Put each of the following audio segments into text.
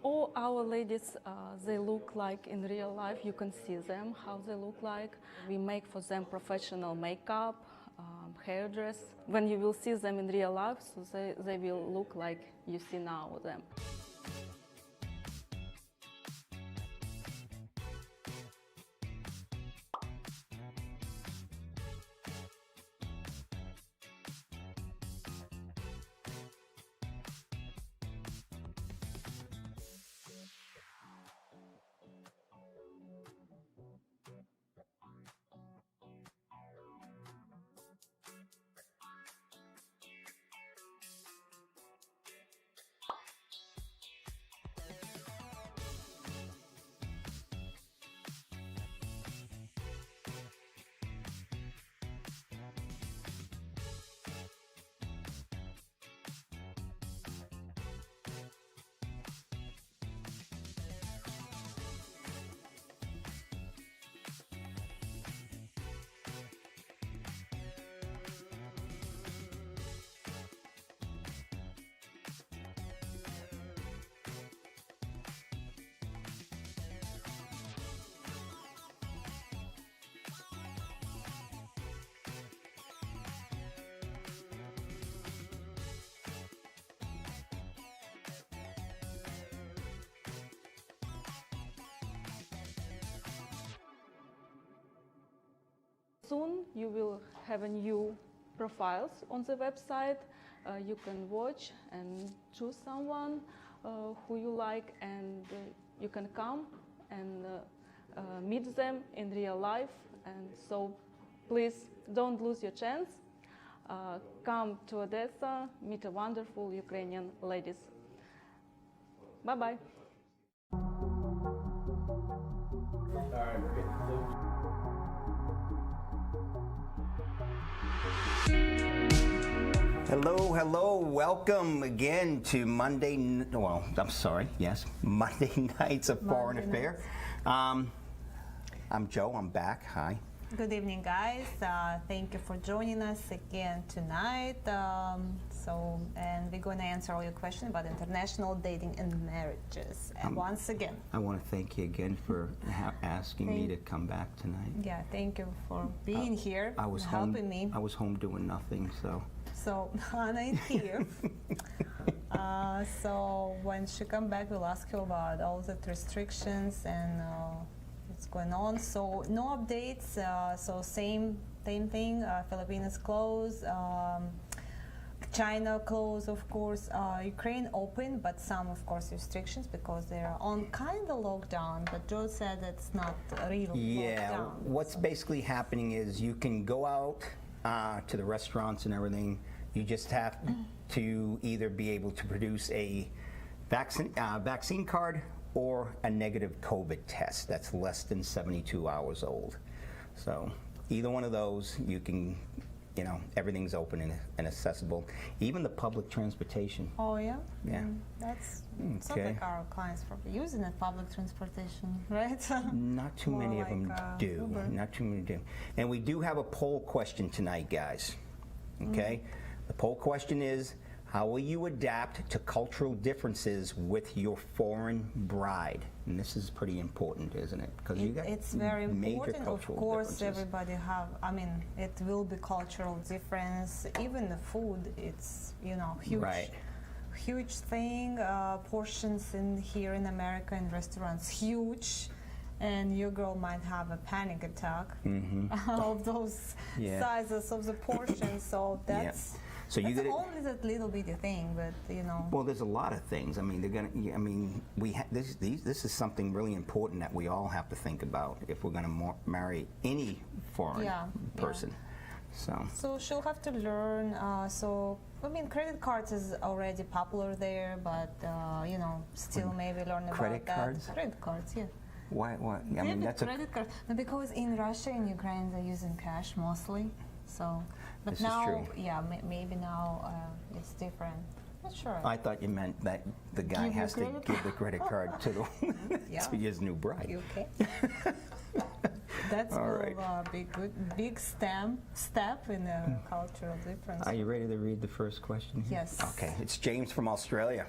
All our ladies, they look like in real life. You can see them, how they look like. We make for them professional makeup, hairdress. When you will see them in real life, so they will look like you see now them. Soon you will have a new profiles on the website. You can watch and choose someone who you like, and you can come and meet them in real life. And so please don't lose your chance. Come to Odessa, meet a wonderful Ukrainian ladies. Bye-bye. Hello, hello, welcome again to Monday Nights of Foreign Affairs. I'm Joe, I'm back, hi. Good evening, guys. Thank you for joining us again tonight. And we're going to answer all your questions about international dating and marriages. And once again, I want to thank you again for asking me to come back tonight. Yeah, thank you for being here, helping me. I was home doing nothing, So Hannah is here. So when she come back, we'll ask you about all the restrictions and what's going on. So no updates. So same thing. Philippines closed. China closed, of course. Ukraine open, but some, of course, restrictions because they're on kind of lockdown. But Joe said it's not a real lockdown. What's basically happening is you can go out to the restaurants and everything. You just have to either be able to produce a vaccine card or a negative COVID test that's less than 72 hours old. So either one of those, you can, everything's open and accessible. Even the public transportation. Oh, yeah? Yeah. That's it's not like our clients for using the public transportation, right? Not too many of them do. Uber. Not too many do. And we do have a poll question tonight, guys. Okay? The poll question is, how will you adapt to cultural differences with your foreign bride? And this is pretty important, isn't it? Because it's very important. Of course, differences. everybody it will be cultural difference. Even the food, it's huge. Right. Huge thing. Portions here in America in restaurants, huge. And your girl might have a panic attack of those sizes of the portions. So that's only that little bitty thing, but Well, there's a lot of things. I mean, they're gonna. This is something really important that we all have to think about if we're gonna marry any foreign person. Yeah. So she'll have to learn. Credit cards is already popular there, but still maybe learn about credit that. Cards? Credit cards, yeah. Why? I mean, that's credit card. No, because in Russia and Ukraine they're using cash mostly. So, but this now, is true. maybe now it's different. Not sure. I thought you meant that the guy has to give the credit card to to his new bride. Okay. That's be big step in the cultural difference. Are you ready to read the first question here? Yes. Okay, it's James from Australia.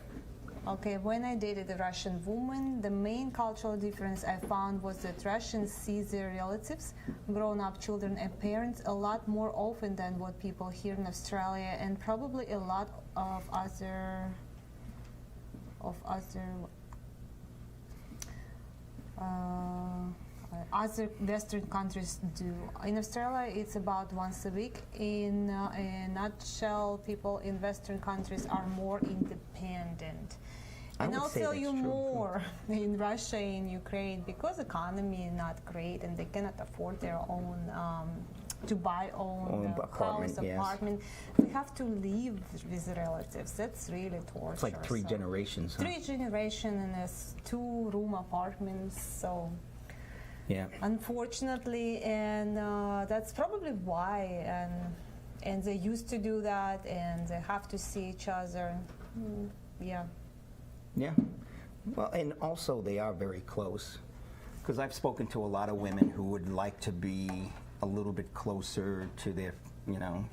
Okay, when I dated a Russian woman, the main cultural difference I found was that Russians see their relatives, grown-up children and parents a lot more often than what people here in Australia, and probably a lot of other Western countries do. In Australia, it's about once a week. In a nutshell, people in Western countries are more independent. I And would I'll say tell that's you true. more in Russia, in Ukraine, because economy is not great and they cannot afford their own to buy Own apartment, yes. apartment. We have to live with relatives. That's really torture. It's like three so. generations, huh? 3 generations in a 2-room apartments. So Yeah. unfortunately, and that's probably why. And they used to do that, and they have to see each other. Yeah. Yeah. Well, and also they are very close. Because I've spoken to a lot of women who would like to be a little bit closer to their,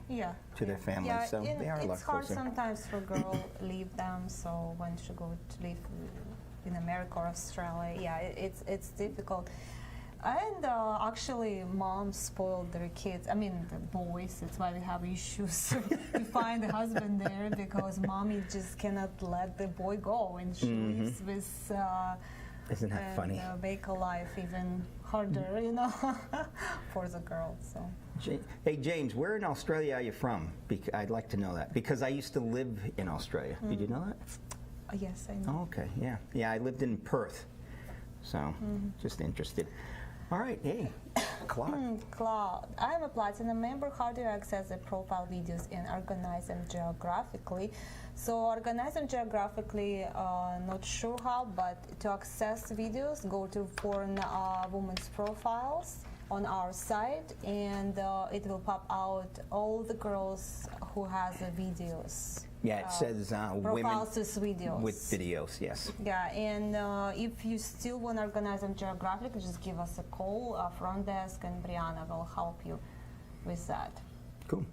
Yeah. to their family. Yeah, So and they are a lot it's hard closer. sometimes for a girl leave them. So when she go to live in America or Australia, yeah, it's difficult. And actually, moms spoiled their kids. I mean, the boys. That's why we have issues to find a husband there, because mommy just cannot let the boy go, and she lives with. Isn't that and, funny? Make a life even harder, for the girl. So. Hey, James, where in Australia are you from? I'd like to know that. Because I used to live in Australia. Did you know that? Yes, I know. Oh, okay, yeah. Yeah, I lived in Perth. So, just interested. All right, hey, Clark. Cloud. I'm a platinum member. How do you access the profile videos and organize them geographically? So organize them geographically, not sure how, but to access videos, go to foreign women's profiles on our site, and it will pop out all the girls who has the videos. Yeah, it says women profiles with videos. with videos, yes. Yeah, and if you still want to organize them geographically, just give us a call. Front desk and Brianna will help you with that. Cool.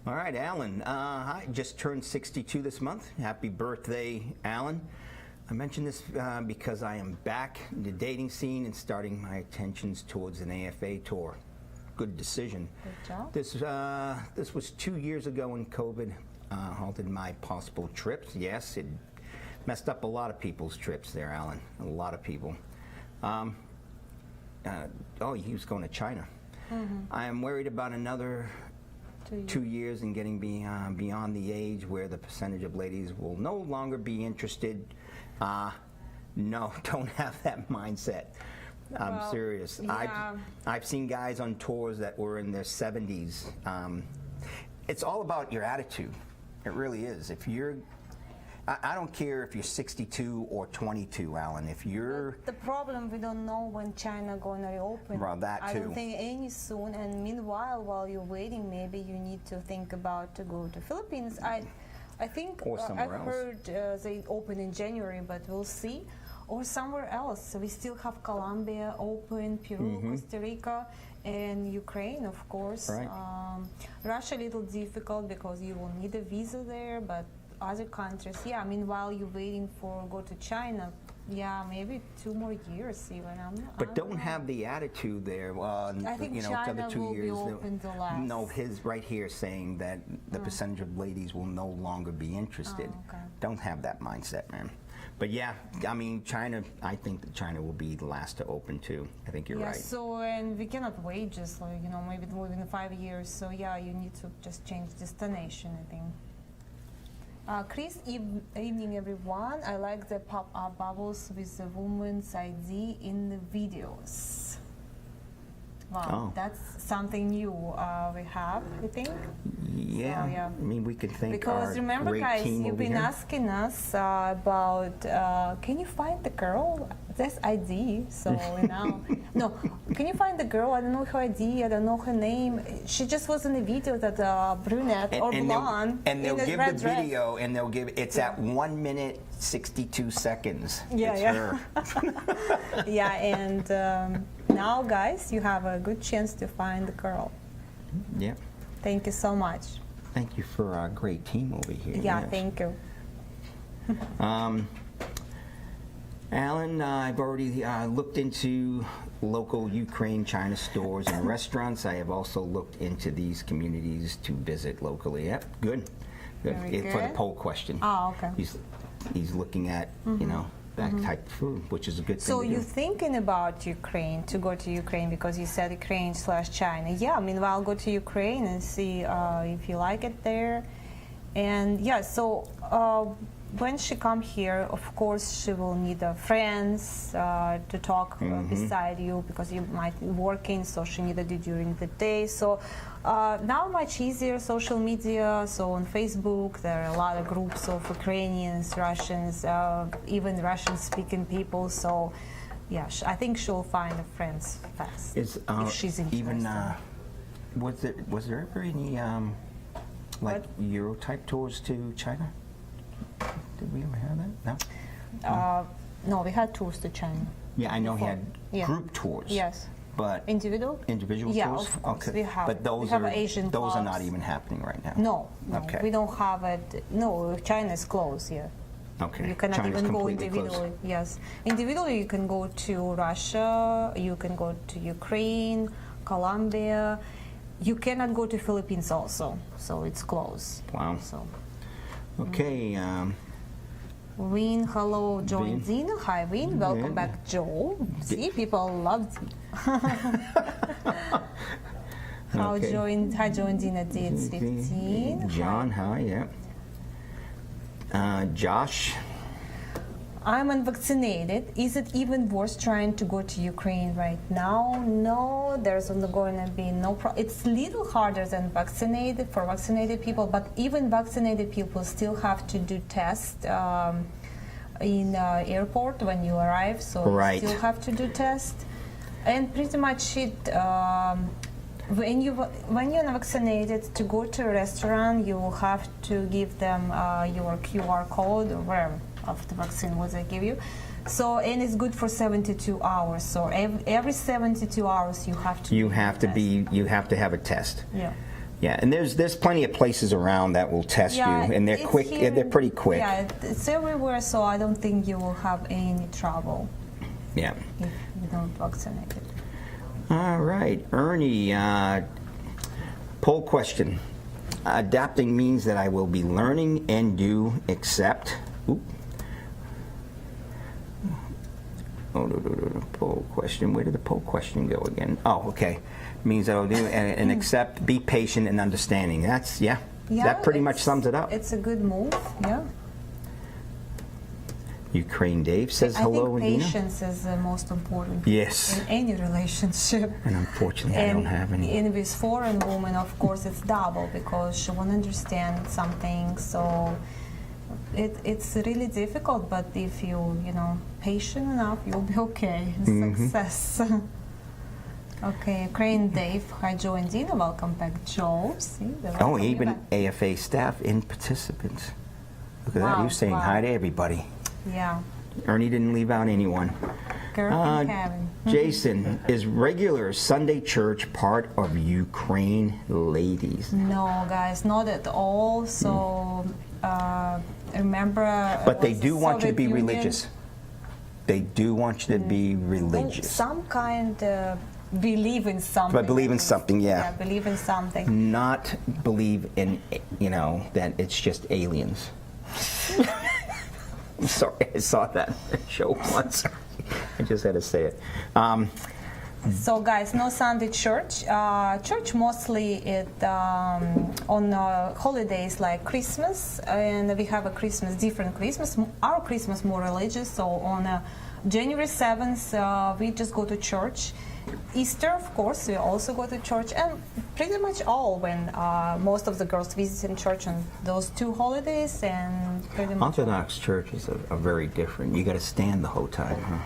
All right, Alan. I just turned 62 this month. Happy birthday, Alan. I mention this because I am back in the dating scene and starting my attentions towards an AFA tour. Good decision. Good job. This was 2 years ago when COVID halted my possible trips. Yes, it messed up a lot of people's trips there, Alan. A lot of people. He was going to China. I am worried about another 2 years and getting beyond the age where the percentage of ladies will no longer be interested. No, don't have that mindset. I'm serious. yeah. I've seen guys on tours that were in their 70s. It's all about your attitude. It really is. If you're, I don't care if you're 62 or 22, Alan. If you're The problem, we don't know when China going to reopen. Well, that I too. don't think any soon. And meanwhile, while you're waiting, maybe you need to think about to go to Philippines. I think Or somewhere I've else. heard they open in January, but we'll see. Or somewhere else. So we still have Colombia open, Peru, Costa Rica, and Ukraine, of course. Right. Russia a little difficult because you will need a visa there, but other countries, yeah. Meanwhile, you're waiting for go to China. Yeah, maybe 2 more years even. But don't have the attitude there. I think for China the 2 will be years. open the last. No, his right here saying that the percentage of ladies will no longer be interested. Oh, okay. Don't have that mindset, man. But yeah, I mean, China. I think that China will be the last to open too. I think you're Yeah, right. so, and we cannot wait just like, maybe within 5 years. So yeah, you need to just change destination, I think. Chris, evening everyone. I like the pop-up bubbles with the woman's ID in the videos. Wow, Oh. that's something new we have, I think. Yeah, yeah. I mean, we can thank Because our remember, great guys, team you've over been here. asking us about, can you find the girl? That's ID. So now, no, can you find the girl? I don't know her ID. I don't know her name. She just was in the video that brunette or blonde. and they'll in a give red the dress. video, and they'll give it's at 1 minute 62 seconds. Yeah, it's yeah. her. Yeah, and now, guys, you have a good chance to find the girl. Yeah. Thank you so much. Thank you for our great team over here. Yeah, yes. thank you. Alan, I've already looked into local Ukraine China stores and restaurants. I have also looked into these communities to visit locally. Yep, good. Very For the good. poll question. Oh, okay. He's looking at, you know, that type of food, which is a good thing So to you're do. thinking about Ukraine, to go to Ukraine, because you said Ukraine/China. Yeah, meanwhile, go to Ukraine and see if you like it there. And yeah, so when she come here, of course, she will need friends to talk beside you, because you might be working, so she need to do during the day. So now much easier, social media. So on Facebook, there are a lot of groups of Ukrainians, Russians, even Russian-speaking people. So yeah, I think she'll find friends fast if she's interested. Even was there ever any like Euro type tours to China? Did we ever have that? No. No, we had tours to China. Yeah, I know he before. had Yeah. group tours. Yes. But Individual? individual Yeah, tours? of course, Okay. we have But it. those We have are Asian those are not clubs. even happening right now. No, Okay. we don't have it. No, China is closed. Yeah. Okay. You cannot China's even go completely individually. closed. Yes, individually you can go to Russia, you can go to Ukraine, Colombia. You cannot go to Philippines also, so it's closed. Wow. So, Okay. Win, hello, join Vin. Dina. Hi, Win. Welcome Vin. back, Joe. See, people love How Okay. join Dina did 15. John, hi, yeah. Josh, I'm unvaccinated. Is it even worth trying to go to Ukraine right now? No, there's not going to be no problem. It's a little harder than vaccinated for vaccinated people, but even vaccinated people still have to do tests in airport when you arrive. So Right. you still have to do test, and pretty much it. When you're vaccinated, to go to a restaurant, you will have to give them your QR code or whatever of the vaccine what they give you. So, and it's good for 72 hours. So every 72 hours you have to. you have to have a test. Yeah. Yeah, and there's plenty of places around that will test you, and they're it's quick. here- They're pretty quick. Yeah, it's everywhere. So I don't think you will have any trouble Yeah. if you don't vaccinate it. All right, Ernie. Poll question: adapting means that I will be learning and do accept. Oop. Oh, no. Poll question. Where did the poll question go again? Oh, okay. Means that I'll do and accept, be patient and understanding. That's Yeah, that pretty much it's- sums it up. It's a good move. Yeah. Ukraine Dave says I hello, think Adina. patience is the most important Yes, in any relationship. and unfortunately I don't have any. And with foreign woman, of course, it's double because she won't understand something. So it's really difficult. But if you patient enough, you'll be okay. Success. Okay, Ukraine Dave. Hi, Joe and Dina. Welcome back, Joe. See, they're Oh, welcoming you even back. AFA staff and participants. Look at that. Wow, You're saying wow. hi to everybody. Yeah. Ernie didn't leave out anyone. Kirk and Kevin. Jason, is regular Sunday church part of Ukraine ladies? No, guys, not at all. So remember. But they was the do want you to Soviet be Union? religious. They do want you to be religious. Some kind believe in something. But believe in something, yeah. Yeah, believe in something. Not believe in, that it's just aliens. I'm sorry, I saw that show once. I just had to say it. So, guys, no Sunday church. Church mostly on holidays like Christmas, and we have a different Christmas. Our Christmas more religious. So on January 7th, we just go to church. Easter, of course, we also go to church, and pretty much all when most of the girls visit in church on those two holidays, and pretty much. Orthodox churches are very different. You got to stand the whole time, huh?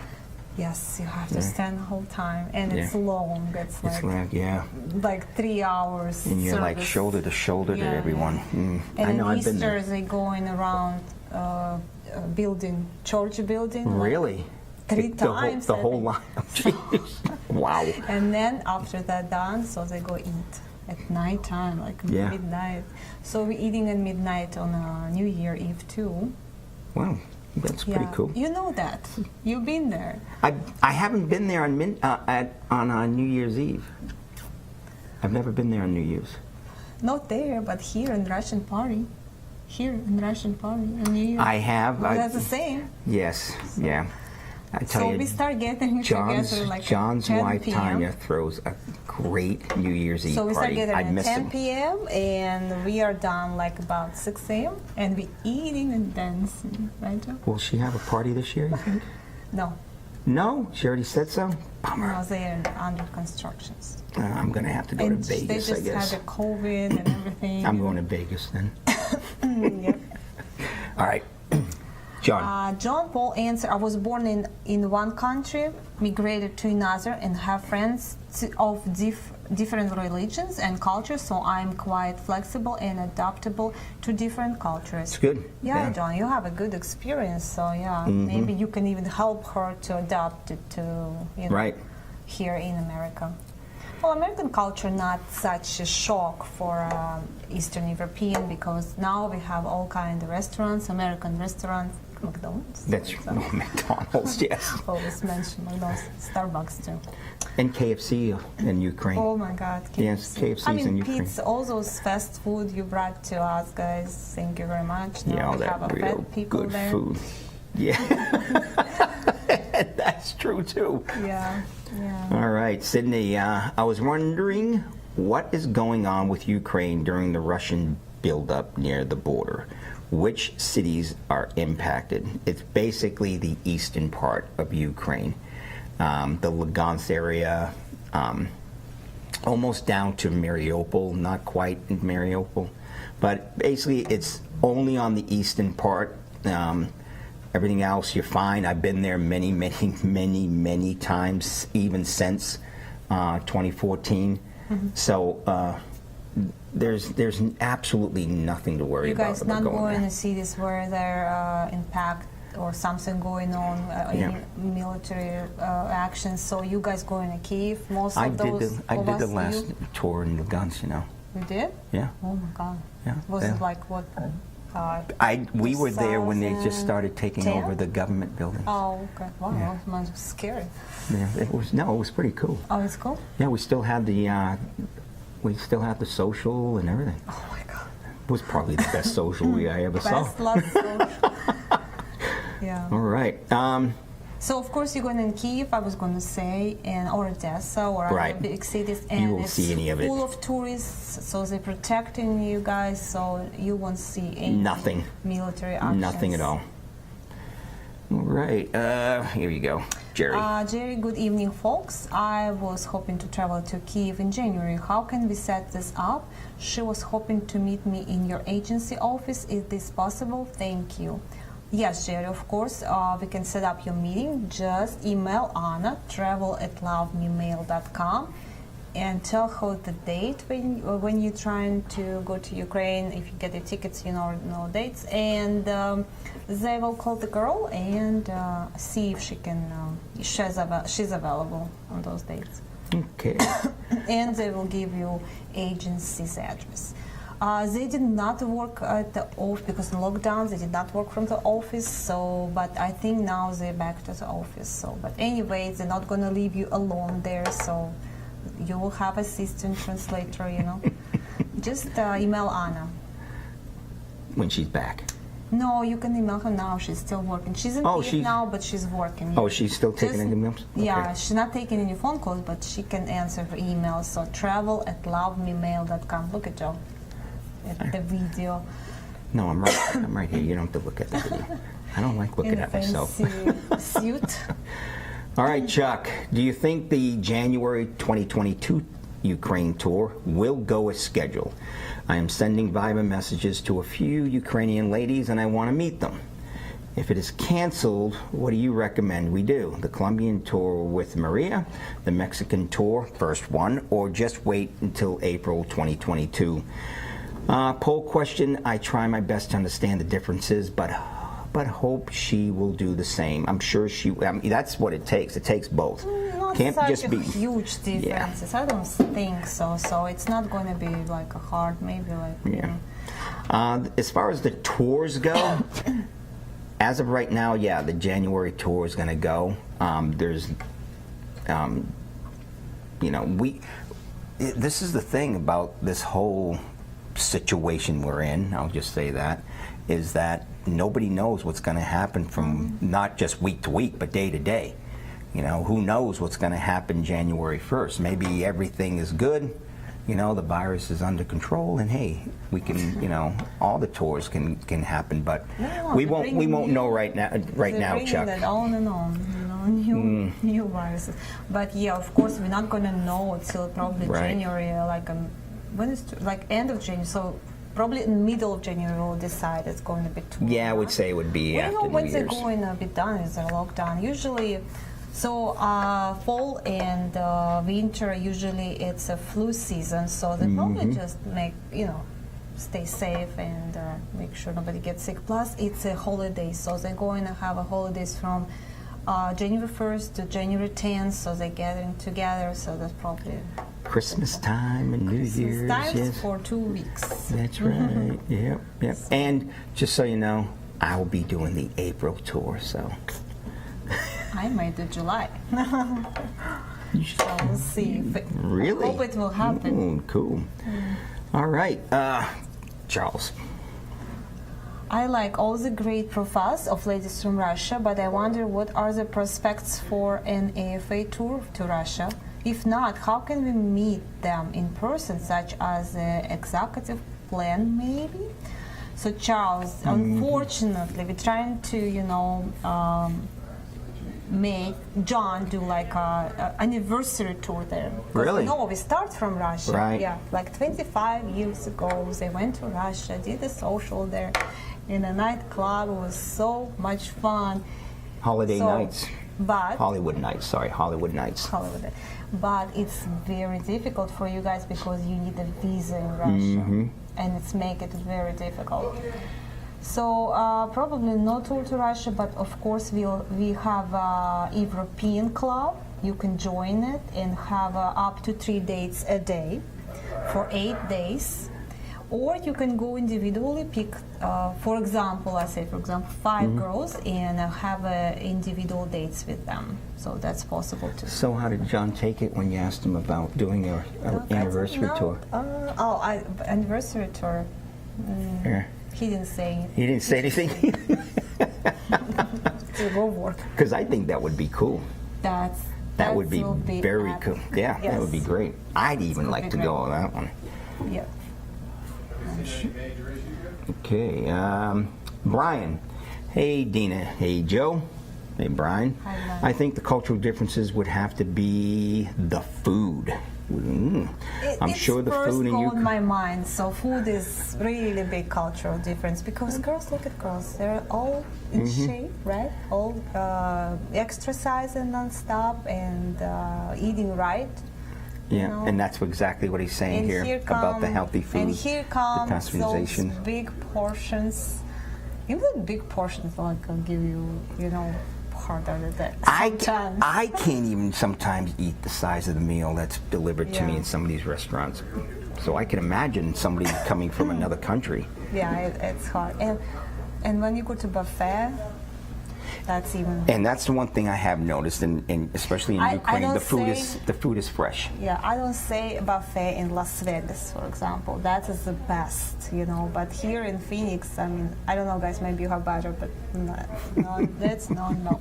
Yes, you have to stand the whole time, and it's long. It's It's like, yeah. like 3 hours. And you're like service. shoulder to shoulder Yeah, to everyone. And I know, on I've been there. Easter, they going around building, church building. like, Really? 3 The whole- times. The I whole think. line. Jeez. Wow. And then after that done, so they go eat at night time, like Yeah. midnight. So we're eating at midnight on New Year Eve too. Wow, that's pretty cool. You know that. You've been there. I haven't been there on New Year's Eve. I've never been there on New Year's. Not there, but here in Russian party. Here in Russian party on New Year. I have. Well, that's the same. Yes, yeah. I tell So you, we start getting together like John's 10 wife p.m. Tanya throws a great New Year's Eve So we start party. getting I at miss 10 him. p.m. and we are done like about 6 a.m. and we eating and dancing, right, Joe? Will she have a party this year, you think? No, No? She already said so? Bummer. no, they're under constructions. I'm going to have to go And to they Vegas, just I guess. had the COVID and everything. I'm going to Vegas then. Yeah. All right. John. John Paul answered, I was born in one country, migrated to another, and have friends of different religions and cultures, so I'm quite flexible and adaptable to different cultures. It's good. Yeah, John, you have a good experience, so yeah, maybe you can even help her to adapt it to, you know, Right. here in America. Well, American culture not such a shock for Eastern European because now we have all kind of restaurants, American restaurants, McDonald's. That's so McDonald's, yes. always mention McDonald's, Starbucks too. And KFC in Ukraine. Oh my God, KFC. Yes, KFC's I mean, in Ukraine. pizza, all those fast food you brought to us, guys. Thank you very much. Yeah, Now all we that have a real fat people good there. food. Yeah. That's true too. Yeah, yeah. All right, Sydney, I was wondering what is going on with Ukraine during the Russian buildup near the border. Which cities are impacted? It's basically the eastern part of Ukraine, the Lugansk area, almost down to Mariupol, not quite in Mariupol, but basically it's only on the eastern part. Everything else, you're fine. I've been there many, many, many, many times, even since 2014. So there's absolutely nothing to worry You about. guys about not going there. to cities where there impact or something going on, Yeah. any military actions. So you guys going to Kyiv? Most I of those did of the us, last you tour in Lugansk, you know. did? Yeah. Oh my God. Yeah. Was yeah. it like what? We were there when they just started taking 2010? over the government buildings. Oh, okay. Wow, Yeah. that must be scary. Yeah, it was pretty cool. Oh, it's cool. Yeah, we still had the social and everything. Oh my God. It was probably the best social I ever saw. Best love social. Yeah. All right. So of course you're going in Kyiv, I was going to say, and or Odessa or Right. other big cities, and won't it's see any of it. full of tourists. So they're protecting you guys, so you won't see any Nothing. military actions. Nothing at all. All right. Here you go, Jerry. Jerry, good evening, folks. I was hoping to travel to Kyiv in January. How can we set this up? She was hoping to meet me in your agency office. Is this possible? Thank you. Yes, Jerry, of course, we can set up your meeting. Just email Anna, travel@lovememail.com, and tell her the date when you're trying to go to Ukraine. If you get your tickets, you know dates. And they will call the girl and see if she can, she's available on those dates. Okay. And they will give you agency's address. They did not work at the office because in lockdown they did not work from the office. So, but I think now they're back to the office. So, but anyway, they're not gonna leave you alone there. So, you will have assistant translator. You know, just email Anna. When she's back. No, you can email her now. She's still working. She's in Kyiv now, but she's working. Oh, she's still taking Just- emails? Yeah, Okay. she's not taking any phone calls, but she can answer her emails. So travel@lovememail.com. Look at Joe. At the video. No, I'm right. I'm right here. You don't have to look at the video. I don't like looking In a at myself. fancy suit. All right, Chuck. Do you think the January 2022 Ukraine tour will go as scheduled? I am sending Viber messages to a few Ukrainian ladies, and I want to meet them. If it is canceled, what do you recommend we do? The Colombian tour with Maria, the Mexican tour, first one, or just wait until April 2022? Poll question, I try my best to understand the differences, but hope she will do the same. I'm sure she, I mean, that's what it takes. It takes both. Not Can't such just a be. huge differences. I don't think so. So it's not going to be like a hard, maybe like. Yeah. As far as the tours go, as of right now, yeah, the January tour is going to go. There's, you know, this is the thing about this whole situation we're in, I'll just say that, is that nobody knows what's going to happen from not just week to week, but day to day. You know, who knows what's going to happen January 1st? Maybe everything is good, you know, the virus is under control, and hey, we can, you know, all the tours can happen, but we won't know right now, Chuck. That on and on, you know, new viruses. But yeah, of course, we're not gonna know until probably January, like when is like end of January. So probably in the middle of January we'll decide it's going to be too. Yeah, I would say it would be after New Year's. We know when they're going to be done is a lockdown. Usually, so fall and winter, usually it's a flu season. So they probably just make, you know, stay safe and make sure nobody gets sick. Plus, it's a holiday, so they're going to have a holidays from January 1st to January 10th. So they're gathering together. So that's probably Christmas time and New Year's. Yes. For 2 weeks. That's right. Yep. And just so you know, I will be doing the April tour. So I might do July. So we'll see. Really? I hope it will happen. Cool. All right, Charles. I like all the great profiles of ladies from Russia, but I wonder what are the prospects for an AFA tour to Russia? If not, how can we meet them in person, such as an executive plan, maybe? So, Charles, unfortunately, we're trying to, you know, make John do like a anniversary tour there. Really? No, we start from Russia. Right. Yeah, like 25 years ago, they went to Russia, did a social there in a nightclub. It was so much fun. Holiday nights. But Hollywood nights. Sorry, Hollywood nights. Hollywood. But it's very difficult for you guys because you need a visa in Russia, and it's make it very difficult. So probably no tour to Russia, but of course we have a European club. You can join it and have up to 3 dates a day for 8 days. Or you can go individually, pick, for example, let's say, for example, 5 girls and have individual dates with them. So that's possible too. So how did John take it when you asked him about doing an anniversary tour? Anniversary tour. Yeah. He didn't say anything. He didn't say anything? It will work. Because I think that would be cool. That would be very cool. Yeah, yes. That would be great. I'd even like to go on that one. Yeah. Okay, Brian. Hey, Dina. Hey, Joe. Hey, Brian. Hi, Brian. I think the cultural differences would have to be the food. I'm sure the food in Ukraine. My mind. So food is really a big cultural difference because girls, look at girls. They're all in shape, right? All exercising nonstop and eating right. Yeah, you know? and that's exactly what he's saying here about the healthy food. And here come the those big portions. Even big portions, like I'll give you, you know, part of it. I can't even sometimes eat the size of the meal that's delivered to me in some of these restaurants. So I can imagine somebody coming from another country. Yeah, it's hard. And when you go to buffet, that's even. And that's the one thing I have noticed, in especially in Ukraine, the food is fresh. Yeah, I don't say buffet in Las Vegas, for example. That is the best, you know. But here in Phoenix, I mean, I don't know, guys. Maybe you have better, but no, that's no.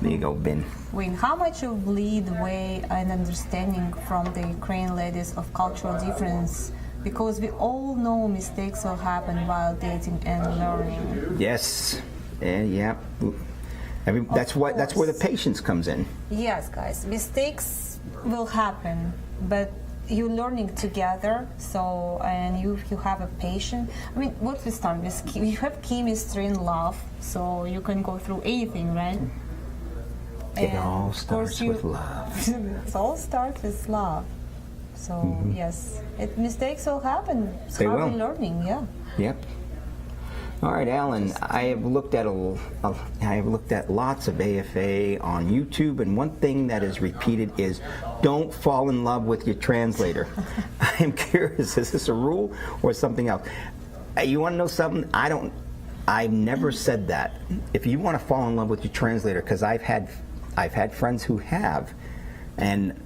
There you go, Ben. Wayne, how much of leadway and understanding from the Ukrainian ladies of cultural difference? Because we all know mistakes will happen while dating and learning. Yes. Yeah. That's where the patience comes in. Yes, guys. Mistakes will happen, but you're learning together. So, and you have a patience. I mean, what we start with, you have chemistry and love, so you can go through anything, right? It all starts with love. It all starts with love. So yes, mistakes will happen. It's how we're learning. Yeah. Yep. All right, Alan. I have looked at lots of AFA on YouTube, and one thing that is repeated is, don't fall in love with your translator. I am curious, is this a rule or something else? You want to know something? I've never said that. If you want to fall in love with your translator, because I've had friends who have, and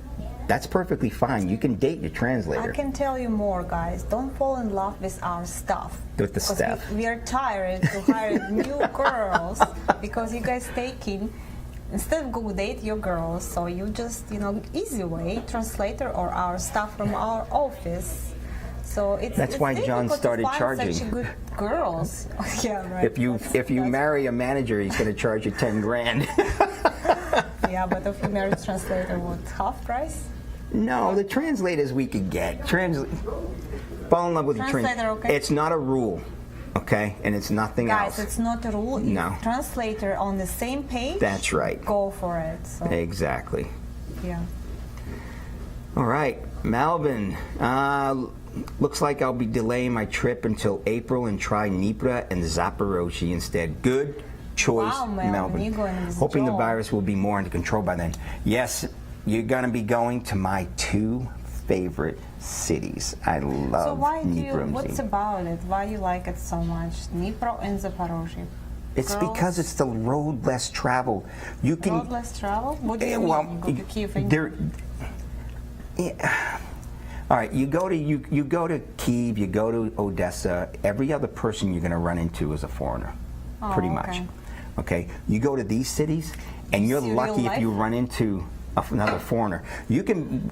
that's perfectly fine. You can date your translator. I can tell you more, guys. Don't fall in love with our stuff. With the staff. We are tired to hire new girls because you guys taking, instead of go date your girls, so you just, easy way, translator or our staff from our office. So that's why John started charging. Such good girls. Yeah, right. If you marry a manager, he's going to charge you 10 grand. Yeah, but if you marry a translator, what, half price? No, the translators we could get. Fall in love with the translator. Okay. It's not a rule, okay, and it's nothing else. Guys, it's not a rule. No. If translator on the same page. That's right. Go for it. So. Exactly. Yeah. All right, Melbourne. Looks like I'll be delaying my trip until April and try Dnipro and Zaporozhye instead. Good choice, wow, Melbourne. You're going to Hoping the virus will be more under control by then. Yes, you're going to be going to my 2 favorite cities. I love So why Dnipro. What's about it? Why you like it so much? Dnipro and Zaporozhye. It's because it's the road less traveled. You can road less travel. What do you mean? Well, You go to Kyiv. All right, you go to Kyiv, you go to Odessa. Every other person you're going to run into is a foreigner, pretty much. Okay, you go to these cities, and you're lucky if you run into another foreigner. You can,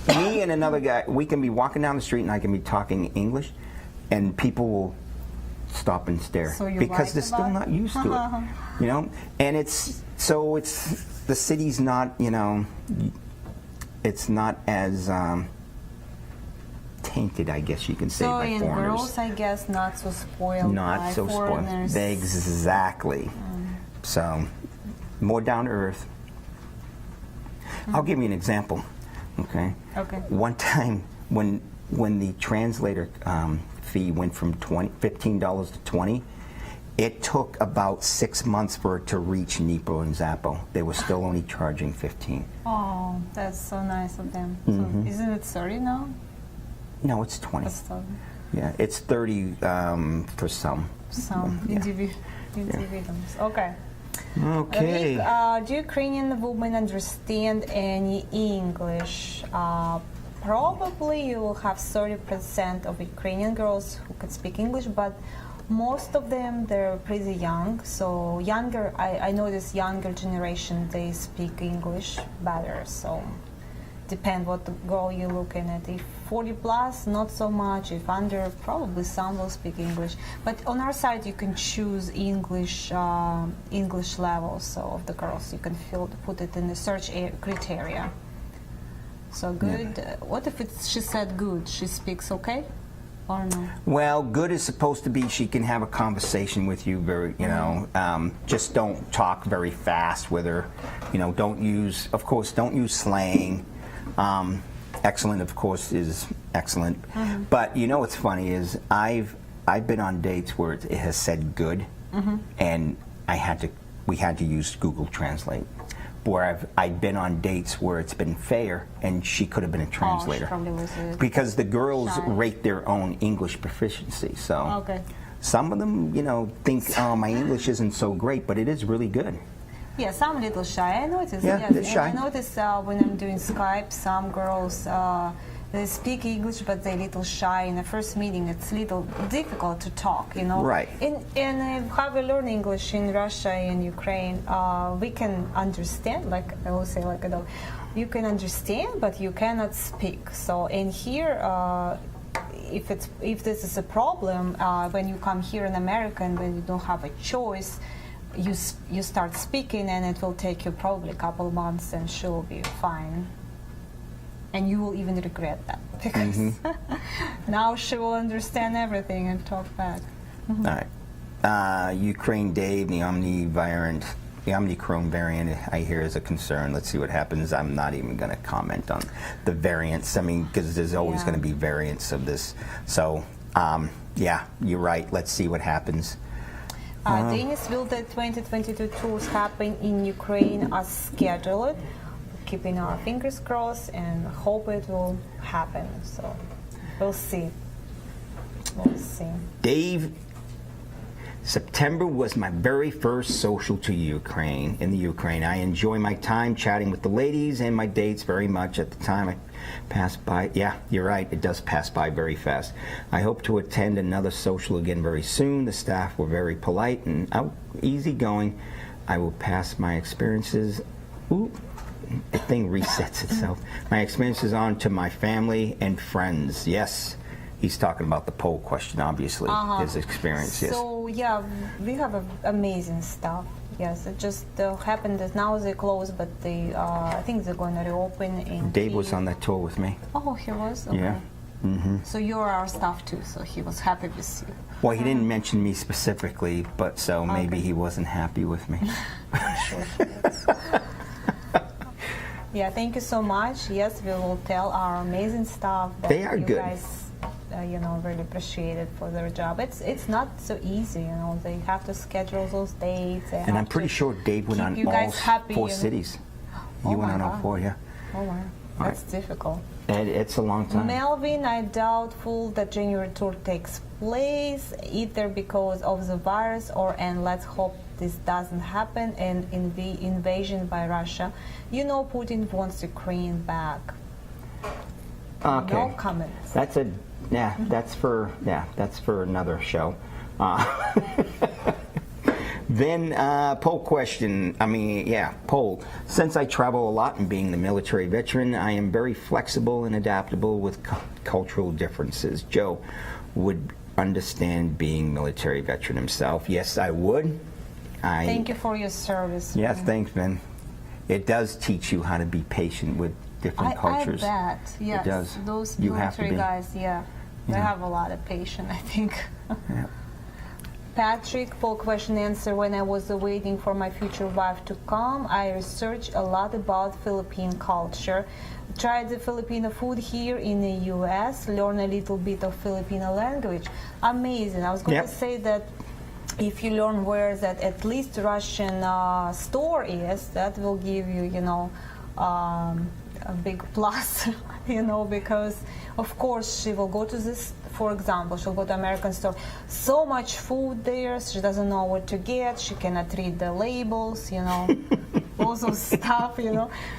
me and another guy, we can be walking down the street, and I can be talking English, and people will stop and stare because they're still not used to it, And the city's not, it's not as tainted, I guess you can say, by foreigners. So in girls, I guess, not so spoiled by foreigners. Exactly. So, more down to earth. I'll give you an example, okay? Okay. One time, when the translator fee went from $15 to $20, it took about 6 months for it to reach Dnipro and Zapo. They were still only charging $15. Oh, that's so nice of them. Mm-hmm. So isn't it 30 now? No, it's 20. Yeah, it's 30 for some. Some individuals. Okay. Okay. Do Ukrainian women understand any English? Probably you will have 30% of Ukrainian girls who can speak English, but most of them, they're pretty young. So younger, I notice younger generation, they speak English better. So depend what the girl you're looking at. If 40 plus, not so much. If under, probably some will speak English. But on our side, you can choose English level. So of the girls, you can put it in the search criteria. So good. Yeah. What if she said good? She speaks okay, or no? Well, good is supposed to be she can have a conversation with you. Just don't talk very fast with her. Don't use slang. Excellent, of course, is excellent. Mm-hmm. But what's funny is I've been on dates where it has said good, and we had to use Google Translate. Where I've been on dates where it's been fair, and she could have been a translator. Because the girls rate their own English proficiency. So some of them, think, oh, my English isn't so great, but it is really good. Yeah, some little shy. I noticed. Yeah, yes. they're shy. I noticed when I'm doing Skype, some girls they speak English, but they're little shy. In the first meeting, it's little difficult to talk. Right. And how we learn English in Russia and Ukraine, we can understand. Like I will say, you can understand, but you cannot speak. So in here. If this is a problem, when you come here in America and when you don't have a choice, you start speaking, and it will take you probably a couple months, and she'll be fine. And you will even regret that because now she will understand everything and talk back. Mm-hmm. All right. Ukraine, Dave, the Omicron variant, I hear is a concern. Let's see what happens. I'm not even going to comment on the variants. I mean, because there's always going to be variants of this. So, yeah, you're right. Let's see what happens. Dennis, will the 2022 tours happen in Ukraine as scheduled? Keeping our fingers crossed and hope it will happen. So we'll see. We'll see. Dave September was my very first social to Ukraine, in the Ukraine. I enjoy my time chatting with the ladies and my dates very much. At the time I passed by, yeah, you're right, it does pass by very fast. I hope to attend another social again very soon. The staff were very polite and easygoing. I will pass my experiences, the thing resets itself. My experiences on to my family and friends. Yes. He's talking about the poll question, obviously, his experience. Yes. So, yeah, we have amazing stuff. Yes, it just happened that now they closed, but they, I think they're going to reopen in Dave Kyiv. was on that tour with me. Oh, he was? Okay. Yeah. Mm-hmm. So you're our staff too, so he was happy with you. Well, he didn't mention me specifically, but so maybe he wasn't happy with me. I'm sure he is. Yeah, thank you so much. Yes, we will tell our amazing staff that They are you good. guys really appreciate it for their job. It's not so easy, they have to schedule those dates. And I'm pretty sure Dave went on all happy, 4 cities. Oh You went my on all God. 4, yeah. Oh wow, that's difficult. And it's a long time. Melvin, I doubtful that January tour takes place either because of the virus and let's hope this doesn't happen, and in the invasion by Russia. Putin wants Ukraine back. Okay. No comments. That's for another show. Then poll question. Poll. Since I travel a lot and being the military veteran, I am very flexible and adaptable with cultural differences. Joe would understand being military veteran himself. Yes, I would. Thank you for your service. Yes, thanks, Ben. It does teach you how to be patient with different cultures. I bet. Yes. It does. Those You have to military be. guys, they have a lot of patience, I think. Yeah. Patrick, poll question answer. When I was waiting for my future wife to come, I researched a lot about Philippine culture. Tried the Filipino food here in the U.S., learn a little bit of Filipino language. Amazing. I was going to say that if you learn where that at least Russian store is, that will give you, a big plus, because of course she will go to this, for example, she'll go to American store, so much food there, she doesn't know what to get, she cannot read the labels, all those stuff,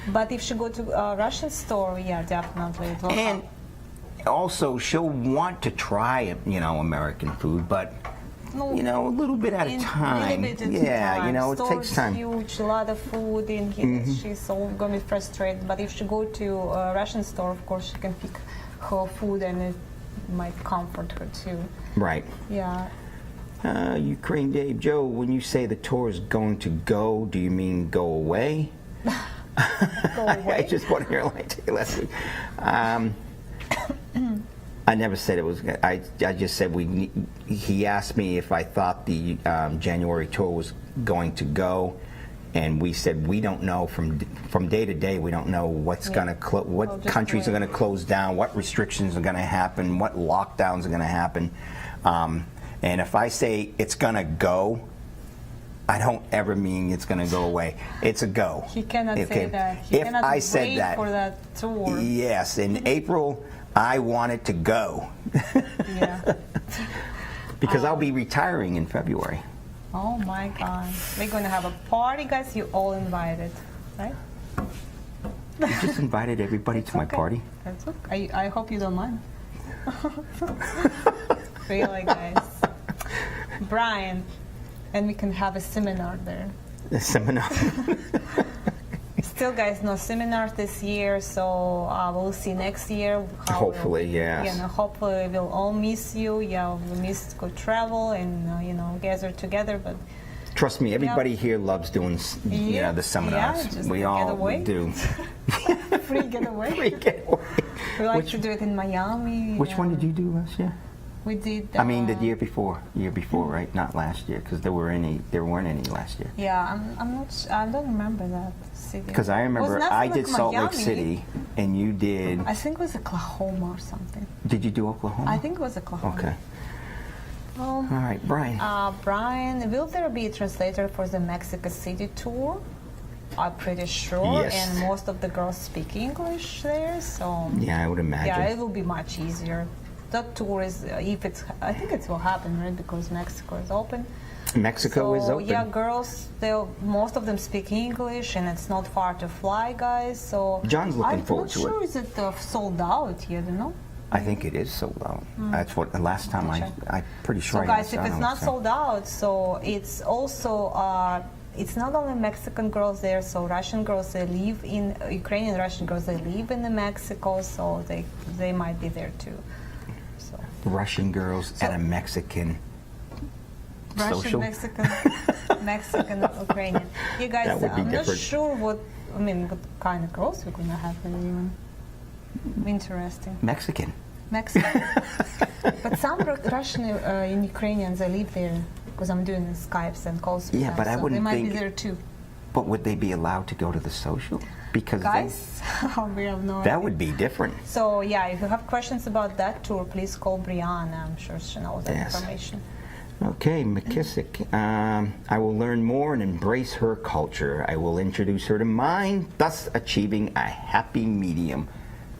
But if she go to a Russian store, definitely it will And also, she'll want to try, American food, but a little bit at a time. It takes time. Huge, a lot of food in here. She's so gonna be frustrated. But if she go to a Russian store, of course she can pick her food, and it might comfort her too. Right. Yeah. Ukraine Dave, Joe, when you say the tour is going to go, do you mean go away? Go away. I just want to hear like last week. I never said it was. I just said he asked me if I thought the January tour was going to go, and we said we don't know from day to day. We don't know what's going to what countries are going to close down, what restrictions are going to happen, what lockdowns are going to happen. And if I say it's going to go, I don't ever mean it's going to go away. It's a go. He cannot say that. He cannot I said wait that, for that tour. Yes, in April. I want it to go. Yeah. Because I'll be retiring in February. Oh my God. We're going to have a party, guys. You all invited, right? You just invited everybody to my party? That's okay. I hope you don't mind. Really, guys. Brian, and we can have a seminar there. A seminar? Still, guys, no seminars this year, so we'll see next year. Hopefully, yes. Hopefully we'll all miss you. Yeah, we'll miss good travel and, gather together. But trust me, everybody here loves doing, the seminars. Yeah, just we all getaway. do. Free getaway. Free getaway. We like to do it in Miami. Which one did you do last year? We did. I mean, the year before, right? Not last year, because there weren't any last year. Yeah, I'm not. I don't remember that city. Because I remember I did Salt Lake City, and you did. I think it was Oklahoma or something. Did you do Oklahoma? I think it was Oklahoma. Okay. Well, all right, Brian. Brian, will there be a translator for the Mexico City tour? I'm pretty sure, yes. And most of the girls speak English there, so. Yeah, I would imagine. Yeah, it will be much easier. That tour is, I think it will happen, right? Because Mexico is open. Mexico is open. Yeah, girls, most of them speak English, and it's not far to fly, guys. So John's looking forward to it. I'm not sure is it sold out yet, you know? I think it is sold out. That's what the last time I'm pretty sure. So guys, if it's not sold out, so it's also it's not only Mexican girls there. So Russian girls, they live in Ukrainian Russian girls, they live in Mexico, so they might be there too. So Russian girls at a Mexican Russian, social? Mexican, Ukrainian. You guys, That would be I'm different. not sure what kind of girls we're gonna have in interesting. Mexican. Mexican. But some Russian and Ukrainians, they live there because I'm doing Skypes and calls with Yeah, them, but I so wouldn't they might think- be there too. But would they be allowed to go to the social? Because Guys, we have no idea. that would be different. So yeah, if you have questions about that tour, please call Brianna. I'm sure she knows that Yes. information. Okay, McKissick. I will learn more and embrace her culture. I will introduce her to mine, thus achieving a happy medium.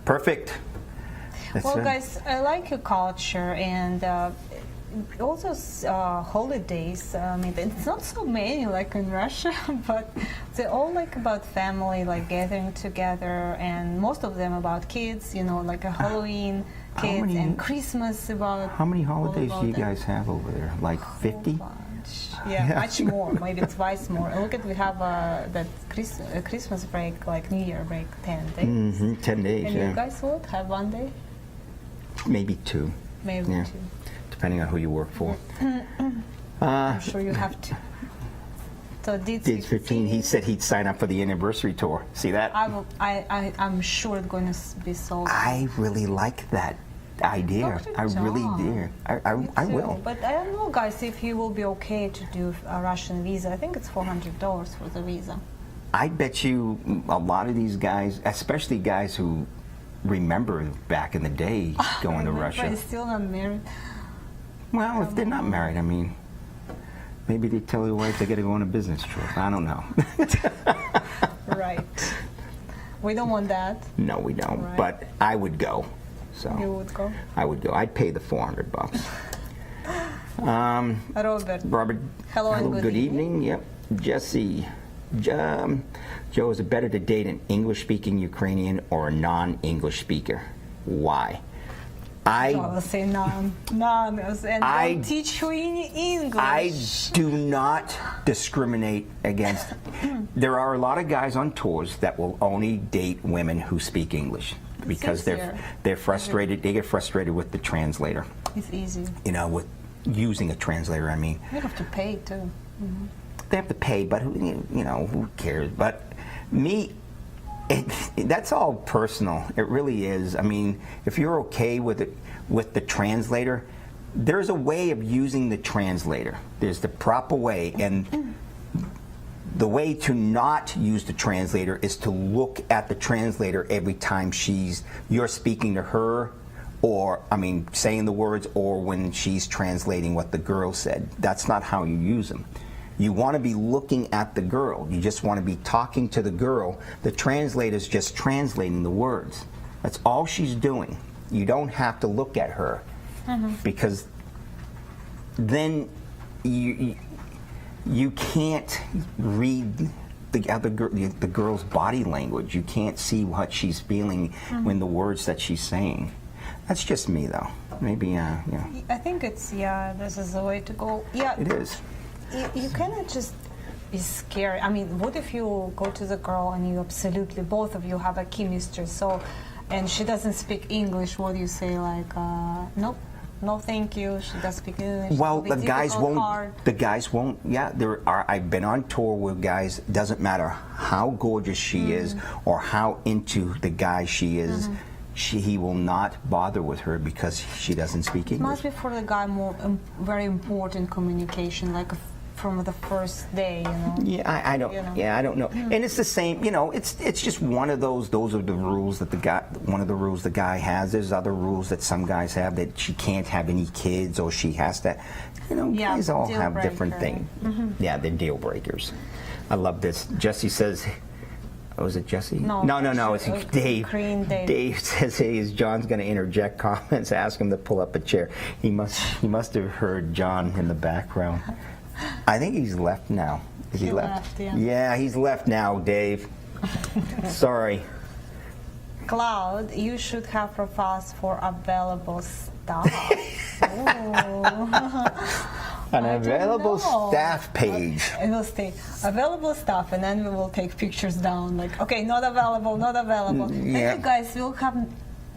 Perfect. That's Well, guys, I like your culture and also holidays. I mean, it's not so many like in Russia, but they're all like about family, like gathering together, and most of them about kids. You know, like a Halloween, How kids, many- and Christmas about. How many all holidays about do you them. guys have over there? Like 50? Bunch. Yeah, Yeah. much more. Maybe twice more. Look at we have that Christmas break, like New Year break, 10 days. 10 days, And yeah. you guys what? Have 1 day? Maybe 2, Maybe Yeah. 2. depending on who you work for. I'm sure you have to. So Did 15, he said he'd sign up for the anniversary tour. See that? I'm sure it's going to be sold. I really like that idea. Talk to I really John. do. I Me too. will. But I don't know, guys, if he will be okay to do a Russian visa. I think it's $400 for the visa. I bet you a lot of these guys, especially guys who remember back in the day going to Russia. He's still not married. Well, if they're not married, I mean, maybe they tell their wife they got to go on a business trip. I don't know. Right. We don't want that. No, we don't. Right. But I would go. So You would go. I would go. I'd pay the $400. Robert. Robert. Hello and good evening. Yep. Jesse. Joe, is it better to date an English-speaking Ukrainian or a non-English speaker? Why? I will say none. None. And don't teach you in English. I do not discriminate against. There are a lot of guys on tours that will only date women who speak English because easier. they're frustrated. They get frustrated with the translator. It's easy. You know, with using a translator. I mean, You have to pay too. they have to pay, but you know, who cares? But me, that's all personal. It really is. I mean, if you're okay with it, with the translator, there's a way of using the translator. There's the proper way, and the way to not use the translator is to look at the translator every time you're speaking to her, or saying the words, or when she's translating what the girl said. That's not how you use them. You want to be looking at the girl. You just want to be talking to the girl. The translator's just translating the words. That's all she's doing. You don't have to look at her, because then you can't read the girl's body language. You can't see what she's feeling when the words that she's saying. That's just me, though. Maybe, yeah. I think it's, this is the way to go. Yeah. It is. You cannot just be scared. I mean, what if you go to the girl and you absolutely, both of you have a chemistry, and she doesn't speak English, what do you say? Like, nope, no thank you, she doesn't speak English. Well, It'll the be guys difficult, won't. hard. The guys won't. Yeah, I've been on tour with guys. Doesn't matter how gorgeous she is or how into the guy she is. He will not bother with her because she doesn't speak It English. must be for the guy more very important communication, like from the first day, you know. Yeah, I don't. You know. Yeah, I don't know. And it's the same. You know, it's just one of those. Those are the rules that the guy. One of the rules the guy has. There's other rules that some guys have, that she can't have any kids, or she has to. You know, Yeah, guys all deal have different breaker. things. Yeah, they're deal breakers. I love this. Jesse says. Oh, is it Jesse? No, It's actually, Dave. Ukraine Dave. Dave says, "Hey, is John's going to interject comments? Ask him to pull up a chair." He must have heard John in the background. I think he's left now. Is he left? Yeah. Yeah, he's left now, Dave. Sorry. Cloud, you should have profiles for available stuff. An available staff page. It will stay available stuff, and then we will take pictures down. Like, okay, not available, not available. Yeah. And you guys will have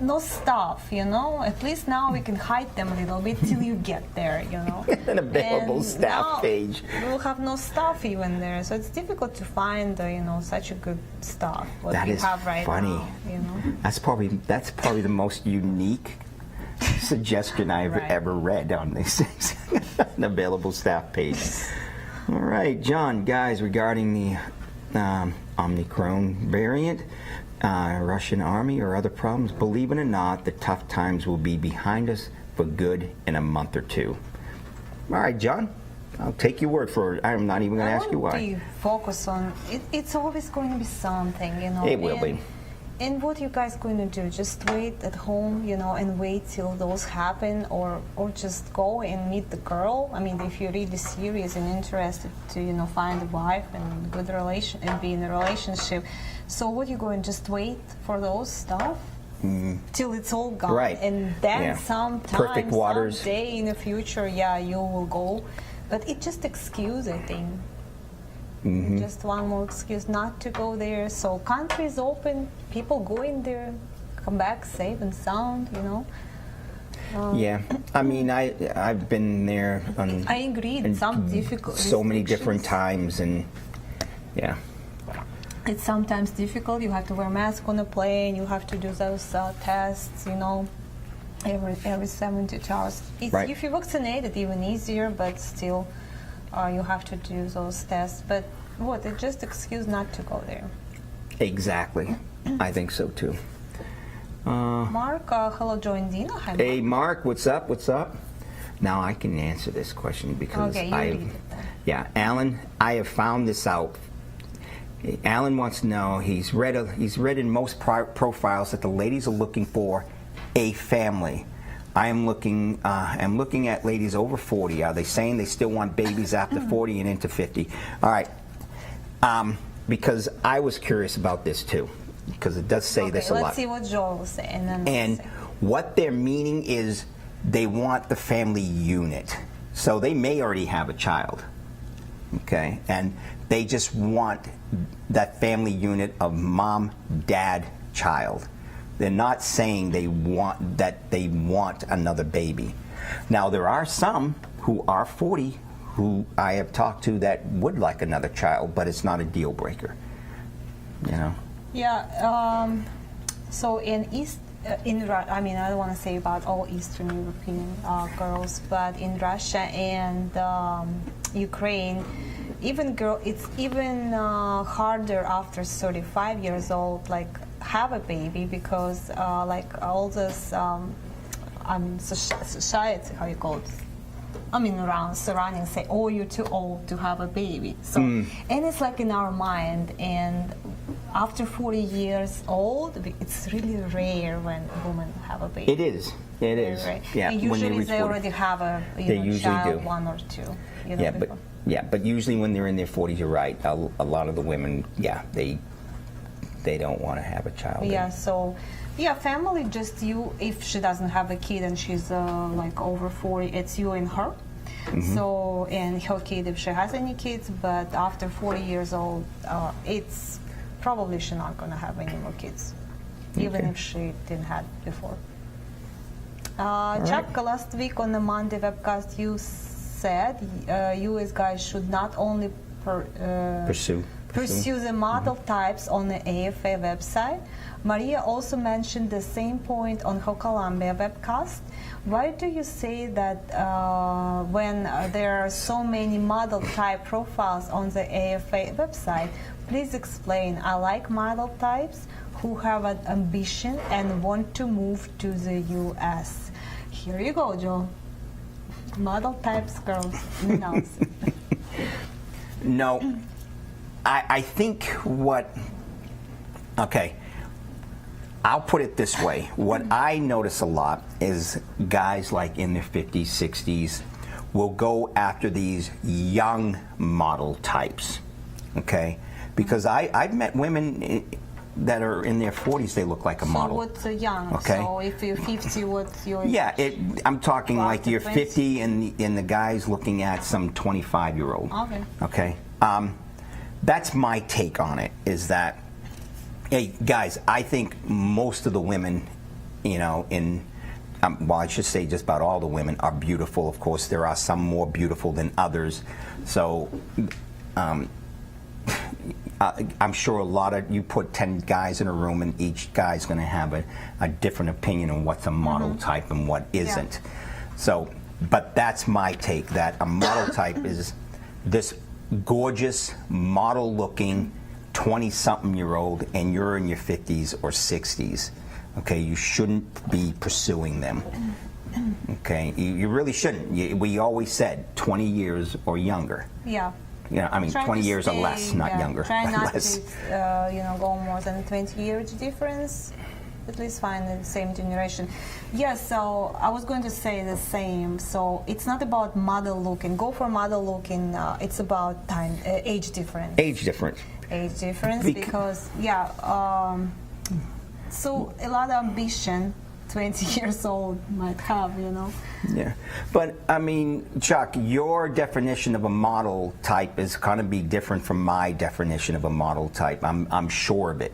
no stuff, you know. At least now we can hide them a little bit till you get there, you know. An available And staff now page. We'll have no stuff even there, so it's difficult to find, you know, such a good stuff. What That we is have right funny. now, you know. That's probably the most unique suggestion I've Right. ever read on these things. An available staff page. All right, John, guys, regarding the Omicron variant, Russian army or other problems, believe it or not, the tough times will be behind us for good in a month or two. All right, John, I'll take your word for it. I'm not even going to ask you why. Be focused on it. It's always going to be something, you know. It will be. And what you guys going to do? Just wait at home, you know, and wait till those happen, or just go and meet the girl. I mean, if you're really serious and interested to, you know, find a wife and good relation and be in a relationship. So what you going just wait for those stuff till it's all gone, Right. and then Yeah. sometime, Perfect waters. someday in the future, yeah, you will go. But it just excuse, I think. Just one more excuse not to go there. So country is open, people go in there, come back safe and sound, you know. Yeah, I mean, I've been there on I agree, and some difficult so many different restrictions. times, and yeah. It's sometimes difficult. You have to wear mask on a plane. You have to do those tests, you know, every 72 hours. Right. If you're vaccinated, even easier, but still, you have to do those tests. But what? It's just excuse not to go there. Exactly. I think so too. Mark, hello, Joindina. Hi, Mark. Hey, Mark, what's up? What's up? Now I can answer this question because Okay, you read it then. Yeah, Alan, I have found this out. Alan wants to know. He's read in most profiles that the ladies are looking for a family. I'm looking at ladies over 40. Are they saying they still want babies after 40 and into 50? All right. Because I was curious about this too, because it does say this a lot. Let's see what Joel will say, and then And what they're meaning is they want the family unit. So they may already have a child, okay? And they just want that family unit of mom, dad, child. They're not saying they want another baby. Now, there are some who are 40 who I have talked to that would like another child, but it's not a deal breaker, you know? Yeah. So in I mean, I don't want to say about all Eastern European girls, but in Russia and Ukraine, it's even harder after 35 years old, like have a baby, because like all this society, how you call it? I mean, around surrounding say, oh, you're too old to have a baby. So, and it's like in our mind, and after 40 years old, it's really rare when women have a baby. It is. It is. Right. Yeah. And when usually they reach 40. already have a They usually child, do. one or two. You know, Yeah, but before. but usually when they're in their 40s, you're right. A lot of the women, they don't want to have a child. Yeah, so yeah, family, just you. If she doesn't have a kid and she's like over 40, it's you and her. So, and her kid if she has any kids, but after 40 years old, it's probably she's not going to have any more kids, even if she didn't have before. Chapka, last week on the Monday webcast, you said US guys should not only Pursue the model types on the AFA website. Maria also mentioned the same point on her Columbia webcast. Why do you say that when there are so many model type profiles on the AFA website? Please explain. I like model types who have an ambition and want to move to the US. Here you go, Joe. Model types, girls. No. No, I think okay, I'll put it this way. What I notice a lot is guys like in their 50s, 60s, will go after these young model types, okay? Because I've met women that are in their 40s, they look like a model. So what's young? Okay. So if you're 50, what's your Yeah, I'm talking like you're 20? 50 and the guy's looking at some 25-year-old. Okay. Okay. That's my take on it, is that, hey, guys, I think most of the women, you know, well, I should say just about all the women are beautiful. Of course, there are some more beautiful than others. So I'm sure a lot of, you put 10 guys in a room and each guy's going to have a different opinion on what's a model type and what isn't. So, but that's my take, that a model type is this gorgeous, model-looking 20-something-year-old, and you're in your 50s or 60s. Okay, you shouldn't be pursuing them. Okay, you really shouldn't. We always said 20 years or younger. Yeah. You know, I mean, 20 years or less, not younger. Try not less. to, you know, go more than 20 years difference. At least find the same generation. Yes, so I was going to say the same. So it's not about model looking. Go for model looking. It's about time, age difference. Age difference. Age difference because, yeah, so a lot of ambition 20 years old might have, you know. Yeah, but I mean, Chuck, your definition of a model type is going to be different from my definition of a model type. I'm sure of it.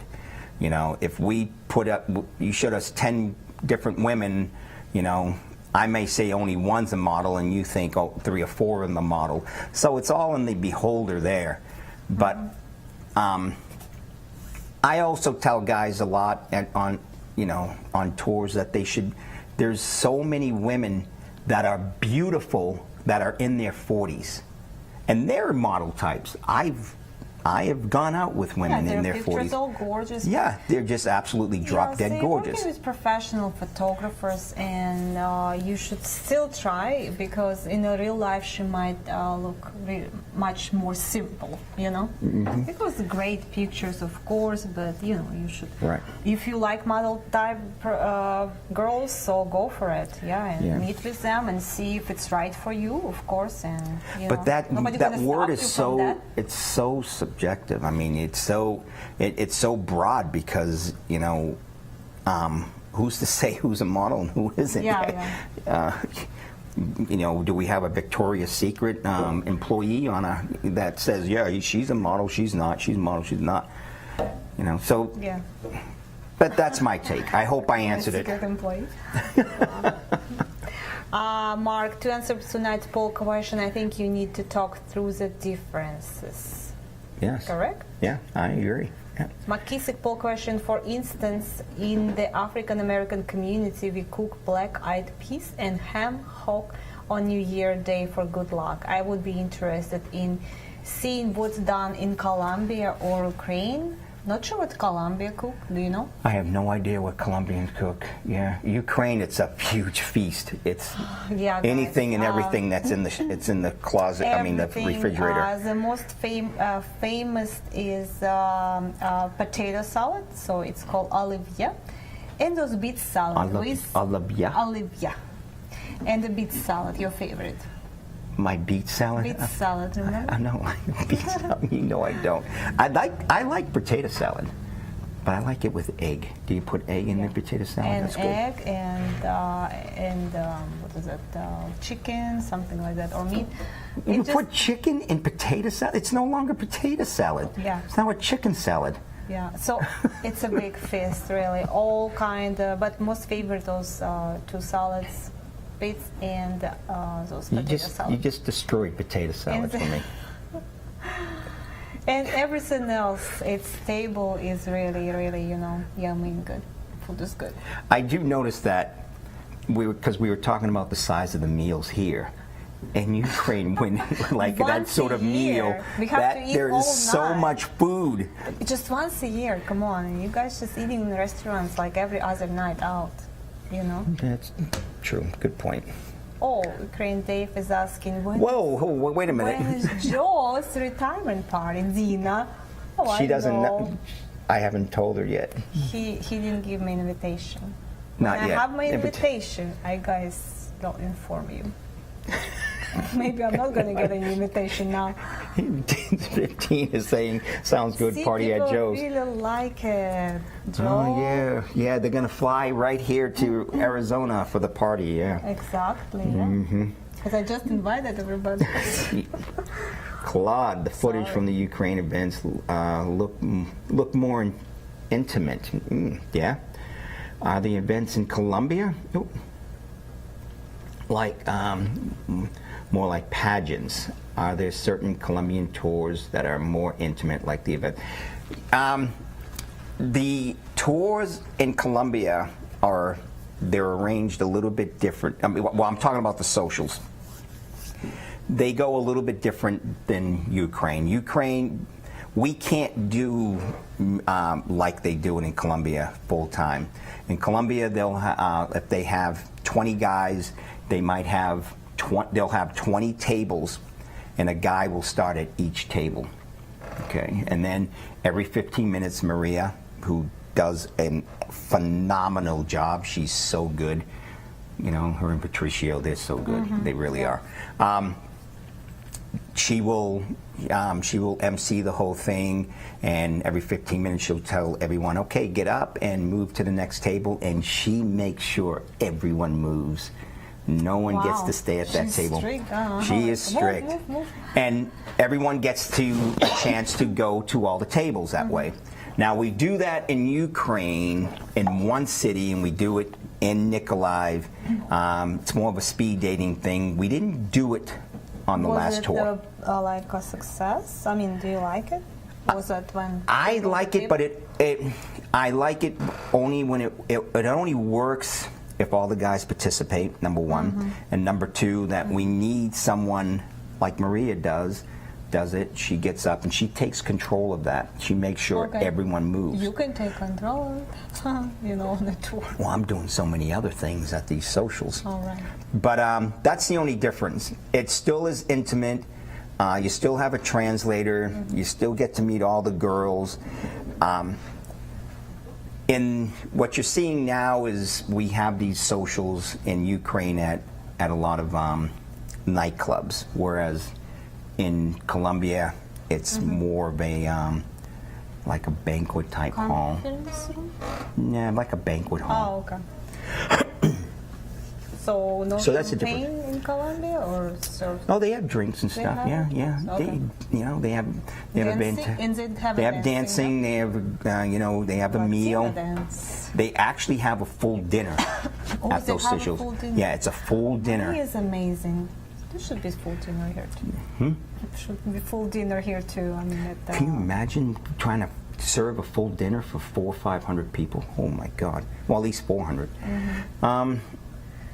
You know, if we put up, you showed us 10 different women, you know, I may say only one's a model and you think, oh, 3 or 4 of them a model. So it's all in the beholder there. But I also tell guys a lot on, you know, on tours that they should, there's so many women that are beautiful that are in their 40s. And they're model types. I have gone out with women in their 40s. All gorgeous. Yeah, they're just absolutely drop-dead gorgeous. Working with professional photographers, and you should still try, because in a real life she might look much more simple, you know. It was great pictures, of course, but you know, you should. Right. If you like model type girls, so go for it. Yeah, and meet with them and see if it's right for you, of course. And you but know, that word is so, it's so subjective. I mean, it's so broad, because, you know, who's to say who's a model and who isn't? You know, do we have a Victoria's Secret employee on that says, yeah, she's a model, she's not, she's a model, she's not? You know, so. Yeah. But that's my take. I hope I answered it. Secret employee. Mark, to answer tonight's poll question, I think you need to talk through the differences. Yes. Correct? Yeah, I agree. Yeah. McKissick poll question, for instance, in the African American community, we cook black-eyed peas and ham hock on New Year Day for good luck. I would be interested in seeing what's done in Colombia or Ukraine. Not sure what Colombia cook. Do you know? I have no idea what Colombians cook. Yeah, Ukraine, it's a huge feast. It's anything and everything that's in the closet. I mean, the refrigerator. The most famous is potato salad, so it's called olivia, and those beet salad. Olivia. Olivia, and the beet salad. Your favorite? My beet salad? Beet salad, remember? I know. Beet salad. You know I don't. I like potato salad, but I like it with egg. Do you put egg in the potato salad? And that's good. egg and what is it? Chicken, something like that, or meat. You put chicken in potato salad? It's no longer potato salad. Yeah. It's now a chicken salad. Yeah, so it's a big feast, really. All kind, but most favorite those 2 salads. Beets and those potato salad. You just destroyed potato salad for me. And everything else, its table is really, really, you know, yummy and good. Food is good. I do notice that because we were talking about the size of the meals here. In Ukraine, when like that sort of meal, that there is so much food. Just once a year, come on. You guys just eating in restaurants like every other night out, you know? That's true. Good point. Oh, Ukraine Dave is asking, whoa, wait a minute. When is Joe's retirement party, Dina? Oh, she doesn't know. I haven't told her yet. He didn't give me an invitation. Not when yet. I have my invitation, I guys don't inform you. Maybe I'm not going to get an invitation now. 15 is saying, sounds good, See, party at Joe's. People really like it, Joe. Oh, yeah. Yeah, they're going to fly right here to Arizona for the party, yeah. Exactly, because I just invited everybody. Claude, the footage from the Ukraine events look more intimate. Yeah. Are the events in Colombia? Ooh. Like more like pageants. Are there certain Colombian tours that are more intimate, like the event? The tours in Colombia they're arranged a little bit different. I mean, well, I'm talking about the socials. They go a little bit different than Ukraine. Ukraine, we can't do like they do it in Colombia full time. In Colombia, if they have 20 guys, they might have they'll have 20 tables, and a guy will start at each table. Okay, and then every 15 minutes, Maria, who does a phenomenal job, she's so good. You know, her and Patricio, they're so good. They really are. She will MC the whole thing, and every 15 minutes she'll tell everyone, okay, get up and move to the next table, and she makes sure everyone moves. No one gets to stay at that table. Strict. She is strict. Move. And everyone gets a chance to go to all the tables that way. Now, we do that in Ukraine in one city, and we do it in Nikolaev. It's more of a speed dating thing. We didn't do it on the last tour. Was it like a success? I mean, do you like it? Was that when I like it, but I like it only when it only works if all the guys participate, number one. And number two, that we need someone like Maria does it. She gets up and she takes control of that. She makes sure everyone moves. You can take control, you know, on the tour. Well, I'm doing so many other things at these socials. All right. But that's the only difference. It still is intimate. You still have a translator. You still get to meet all the girls. In what you're seeing now is we have these socials in Ukraine at a lot of nightclubs, whereas in Colombia it's more of a like a banquet type hall. Yeah, like a banquet hall. Oh, okay. So no that's a champagne in Colombia, or so? Oh, they have drinks and stuff. Yeah. Okay. They have They have dancing. They have they have a meal. They actually have a full dinner at those socials. Yeah, it's a full dinner. It is amazing. There should be full dinner here too. There should be full dinner here too. I mean, can you imagine trying to serve a full dinner for 400 or 500 people? Oh my God! Well, at least 400.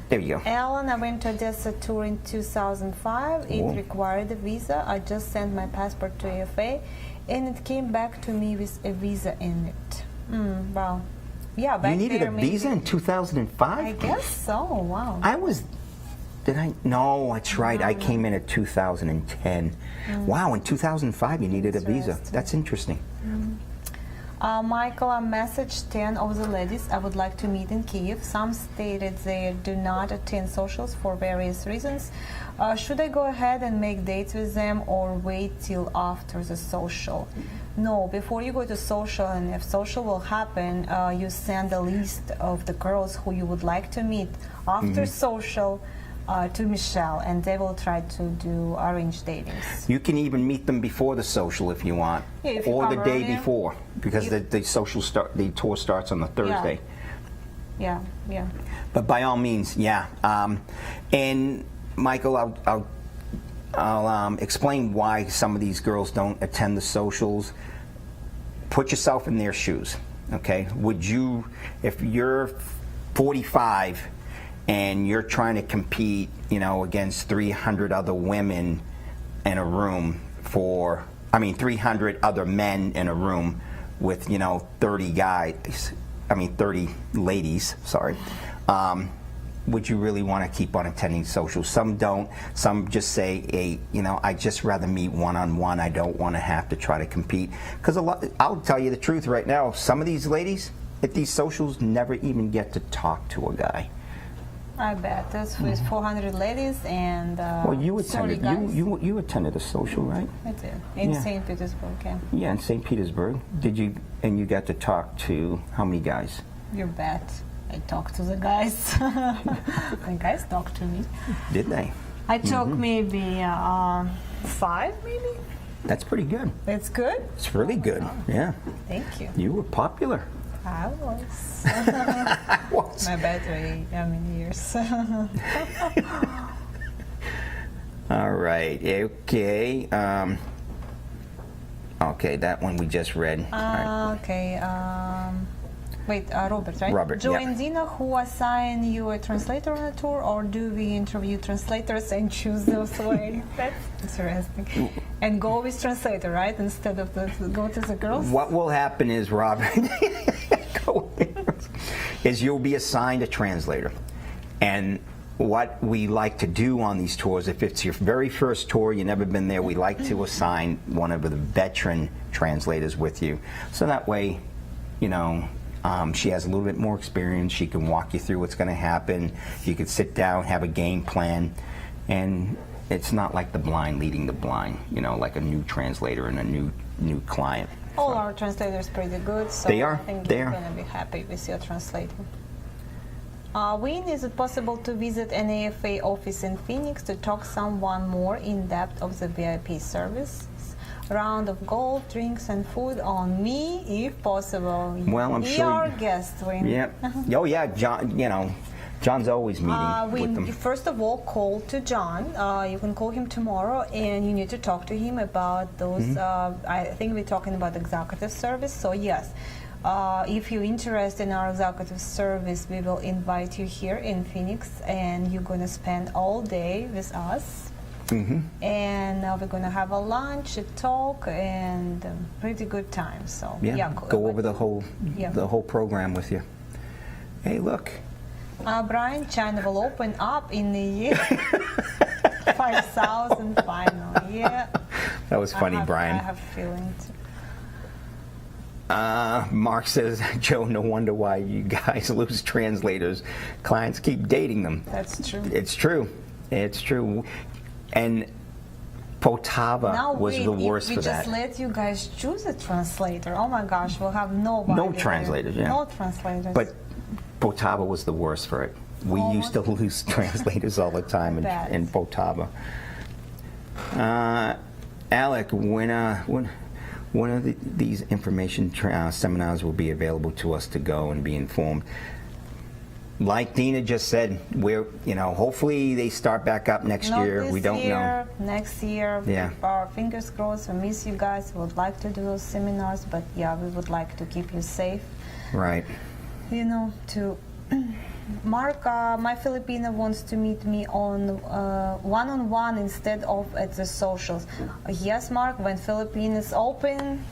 There you go. Alan, I went to Odessa tour in 2005. It required a visa. I just sent my passport to AFA, and it came back to me with a visa in it. Wow. Yeah, back you needed there, a visa in 2005? I guess so. Wow. No, that's right. I came in at 2010. Wow, in 2005 you needed a visa. That's interesting. Michael, I messaged 10 of the ladies I would like to meet in Kyiv. Some stated they do not attend socials for various reasons. Should I go ahead and make dates with them or wait till after the social? No, before you go to social, and if social will happen, you send a list of the girls who you would like to meet after social to Michelle, and they will try to do arranged datings. You can even meet them before the social if you want, or the day before, because the tour starts on the Thursday. Yeah. But by all means, yeah. And Michael, I'll explain why some of these girls don't attend the socials. Put yourself in their shoes, okay? Would you, if you're 45 and you're trying to compete, against 300 other women in a room 300 other men in a room with, 30 ladies, sorry. Would you really want to keep on attending socials? Some don't. Some just say, hey, I'd just rather meet one-on-one. I don't want to have to try to compete. Because I'll tell you the truth right now, some of these ladies at these socials never even get to talk to a guy. I bet. That's with 400 ladies and Well, you 30 attended. guys. You attended a social, right? I did. In Yeah. St. Petersburg, yeah. Yeah, in St. Petersburg. Did you? And you got to talk to how many guys? You bet. I talked to the guys. The guys talked to me. Did they? I took maybe 5, maybe. That's pretty good. That's good. It's really good. Yeah. Thank you. You were popular. I was. Was. My battery, years. All right. Okay. Okay, that one we just read. All right. Okay. Wait, Robert, right? Robert, Joe yeah. and Dina, who assign you a translator on a tour, or do we interview translators and choose those way? That's interesting. And go with translator, right? Instead of go to the girls? What will happen is, Robert, is you'll be assigned a translator. And what we like to do on these tours, if it's your very first tour, you've never been there, we like to assign one of the veteran translators with you. So that way, you know, she has a little bit more experience. She can walk you through what's going to happen. You could sit down, have a game plan, and it's not like the blind leading the blind, you know, like a new translator and a new client. All our translators pretty good, so They are. I think They you're are. going to be happy with your translator. When is it possible to visit an AFA office in Phoenix to talk someone more in depth of the VIP service? Round of golf, drinks, and food on me, if possible. Well, I'm Be sure our you- guest, Wayne. Yep. Oh, yeah, John, you know, John's always meeting with them. First of all, call to John. You can call him tomorrow, and you need to talk to him about those. Mm-hmm. I think we're talking about executive service. So yes, if you're interested in our executive service, we will invite you here in Phoenix, and you're going to spend all day with us. Mm-hmm. And we're going to have a lunch, a talk, and pretty good time. So Yeah, go over the whole program with you. Hey, look. Brian, China will open up in the year 5,000 final. Yeah. That was funny, Brian. I have a feeling. Mark says, Joe, no wonder why you guys lose translators. Clients keep dating them. That's true. It's true. It's true. And Poltava Now was wait, the worst if for we that. just let you guys choose a translator, oh my gosh, we'll have nobody. No there. translators, yeah. No translators. But Poltava was the worst for it. We used to lose translators all the time in Poltava. Alec, when are these information seminars will be available to us to go and be informed? Like Dina just said, we're, you know, hopefully they start back up next Not year. this We don't year, know. Next year, Yeah. keep our fingers crossed. We miss you guys. We would like to do those seminars, but yeah, we would like to keep you safe. Right. You know, to Mark, my Filipina wants to meet me on one-on-one instead of at the socials. Yes, Mark, when Philippines open,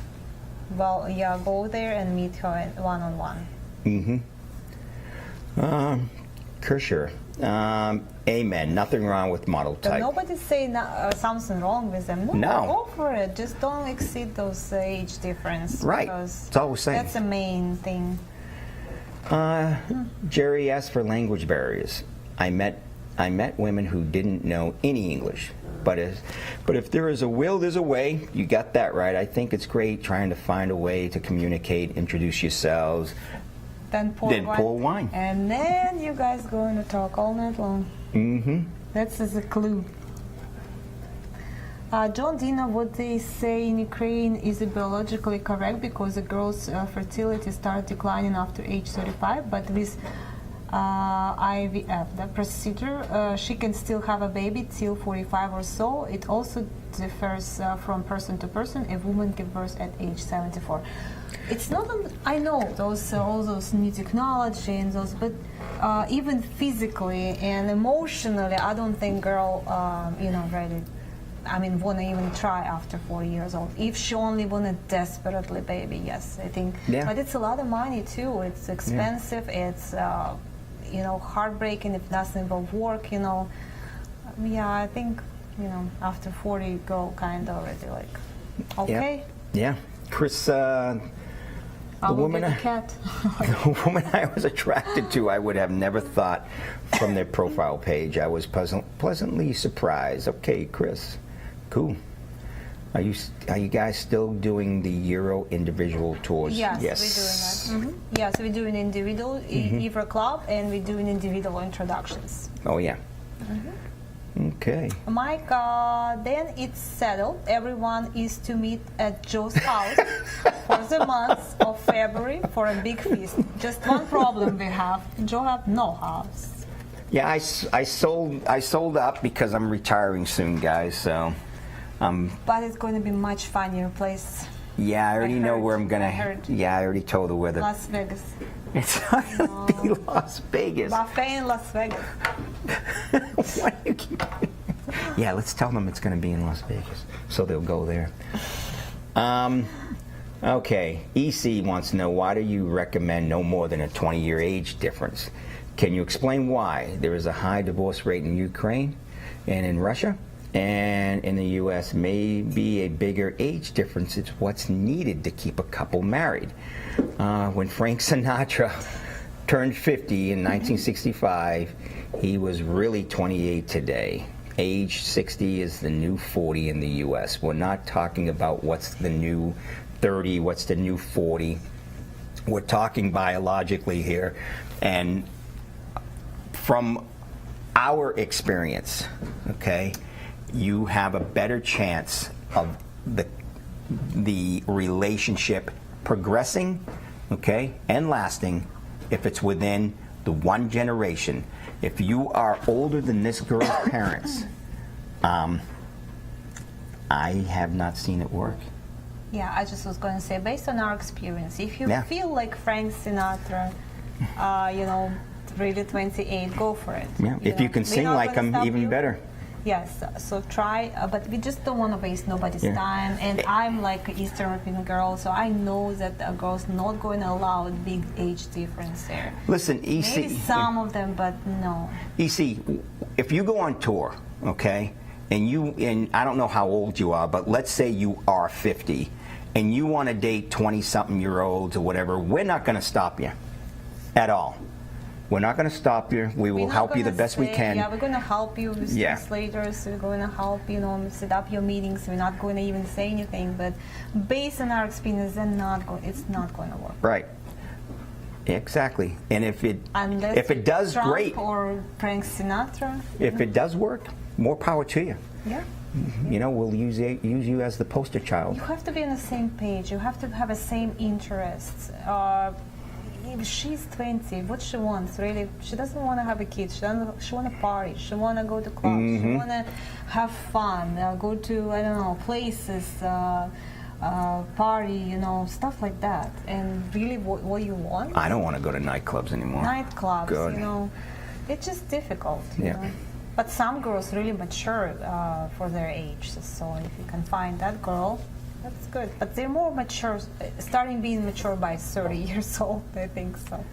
well, yeah, go there and meet her at one-on-one. Mm-hmm. Kirscher, amen. Nothing wrong with model But type. nobody say something wrong with them. No. Go for it. Just don't exceed those age difference. Right. Because That's all we're saying. that's the main thing. Jerry asked for language barriers. I met women who didn't know any English. But if there is a will, there's a way. You got that right. I think it's great trying to find a way to communicate, introduce yourselves, Then pour wine. And then you guys going to talk all night long. Mm-hmm. That's the clue. John, Dina, what they say in Ukraine is it biologically correct because the girl's fertility starts declining after age 35, but with IVF, the procedure, she can still have a baby till 45 or so. It also differs from person to person. A woman gives birth at age 74. It's not. I know those all those new technology and those, but even physically and emotionally, I don't think girl, ready. I mean, wanna even try after 40 years old. If she only wanna desperately baby, yes, I think. Yeah. But it's a lot of money too. It's expensive. Yeah. It's heartbreaking if nothing but work. Yeah, I think after 40, go kind of already like okay. Yeah. Chris I will woman get a cat. the woman I was attracted to, I would have never thought from their profile page. I was pleasantly surprised. Okay, Chris, cool. Are you guys still doing the Euro individual tours? Yes, we're doing that. Yes, we're doing individual Euro club, and we're doing individual introductions. Oh yeah. Okay. Mike, then it's settled. Everyone is to meet at Joe's house for the month of February for a big feast. Just one problem we have: Joe have no house. Yeah, I sold up because I'm retiring soon, guys. So. But it's going to be much funnier place. Yeah, I already know where I'm gonna. I heard. Yeah, I already told her where the. Las Vegas. It's not gonna be Las Vegas. Buffet in Las Vegas. Why do you keep? Yeah, let's tell them it's gonna be in Las Vegas, so they'll go there. Okay, EC wants to know, why do you recommend no more than a 20-year age difference? Can you explain why there is a high divorce rate in Ukraine and in Russia? And in the U.S., may be a bigger age difference. It's what's needed to keep a couple married. When Frank Sinatra turned 50 in 1965, he was really 28 today. Age 60 is the new 40 in the U.S. We're not talking about what's the new 30, what's the new 40. We're talking biologically here. And from our experience, okay, you have a better chance of the relationship progressing, okay, and lasting if it's within the one generation. If you are older than this girl's parents, I have not seen it work. Yeah, I just was going to say, based on our experience, if you Yeah. feel like Frank Sinatra, really 28, go for it. Yeah. If you can We're sing not like gonna him, stop even you. better. Yes, so try, but we just don't want to waste nobody's Yeah. time. And I'm like an Eastern European girl, so I know that a girl's not going to allow a big age difference there. Listen, EC. Maybe some of them, but no. EC, if you go on tour, okay, and I don't know how old you are, but let's say you are 50, and you want to date 20-something-year-olds or whatever, we're not going to stop you at all. We're not going to stop you. We will We're not help you the gonna best we say- can. Yeah, we're going to help you with Yeah. translators. We're going to help, set up your meetings. We're not going to even say anything, but based on our experience, it's not going to work. Right. Exactly. And if it Unless does, Trump great. or Frank Sinatra. If it does work, more power to you. Yeah. We'll use you as the poster child. You have to be on the same page. You have to have the same interests. If she's 20, what she wants, really, she doesn't want to have a kid. She want to party. She want to go to clubs. She want to have fun, go to, I don't know, places, party, stuff like that. And really, what you want? I don't want to go to nightclubs anymore. Nightclubs, Good. It's just difficult. Yeah. But some girls really mature for their age. So if you can find that girl, that's good. But they're more mature, starting being mature by 30 years old, I think so.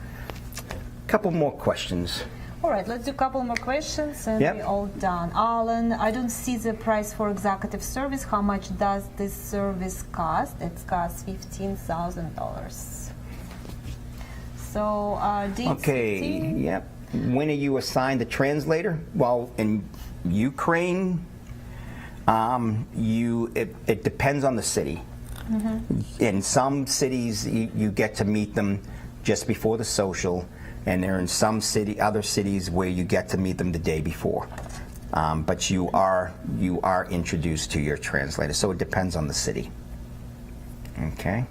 Couple more questions. All right, let's do a couple more questions and Yep. we're all done. Alan, I don't see the price for executive service. How much does this service cost? It costs $15,000. So, Okay. Yep. When are you assigned the translator? Well, in Ukraine, it depends on the city. In some cities, you get to meet them just before the social, and there are in some other cities where you get to meet them the day before. But you are introduced to your translator, so it depends on the city. Okay.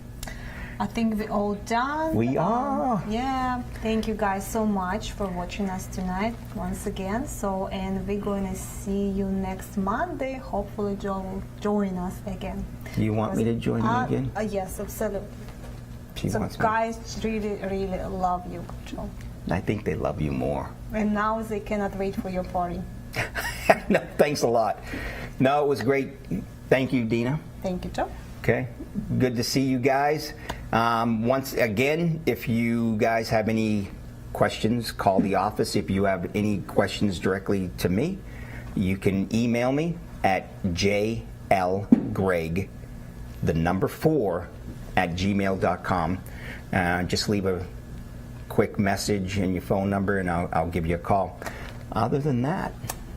I think we're all done. We are. Yeah. Thank you guys so much for watching us tonight once again. So, and we're going to see you next Monday. Hopefully, Joe will join us again. Do you want me to join you again? Yes, absolutely. She So wants me. guys really, really love you, Joe. I think they love you more. And now they cannot wait for your party. No, thanks a lot. No, it was great. Thank you, Dina. Thank you, Joe. Okay, good to see you guys. Once again, if you guys have any questions, call the office. If you have any questions directly to me, you can email me at jlgreg, the number 4, @gmail.com. Just leave a quick message and your phone number, and I'll give you a call. Other than that,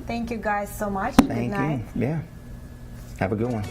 Thank you guys so much. thank Good night. you. Yeah. Have a good one.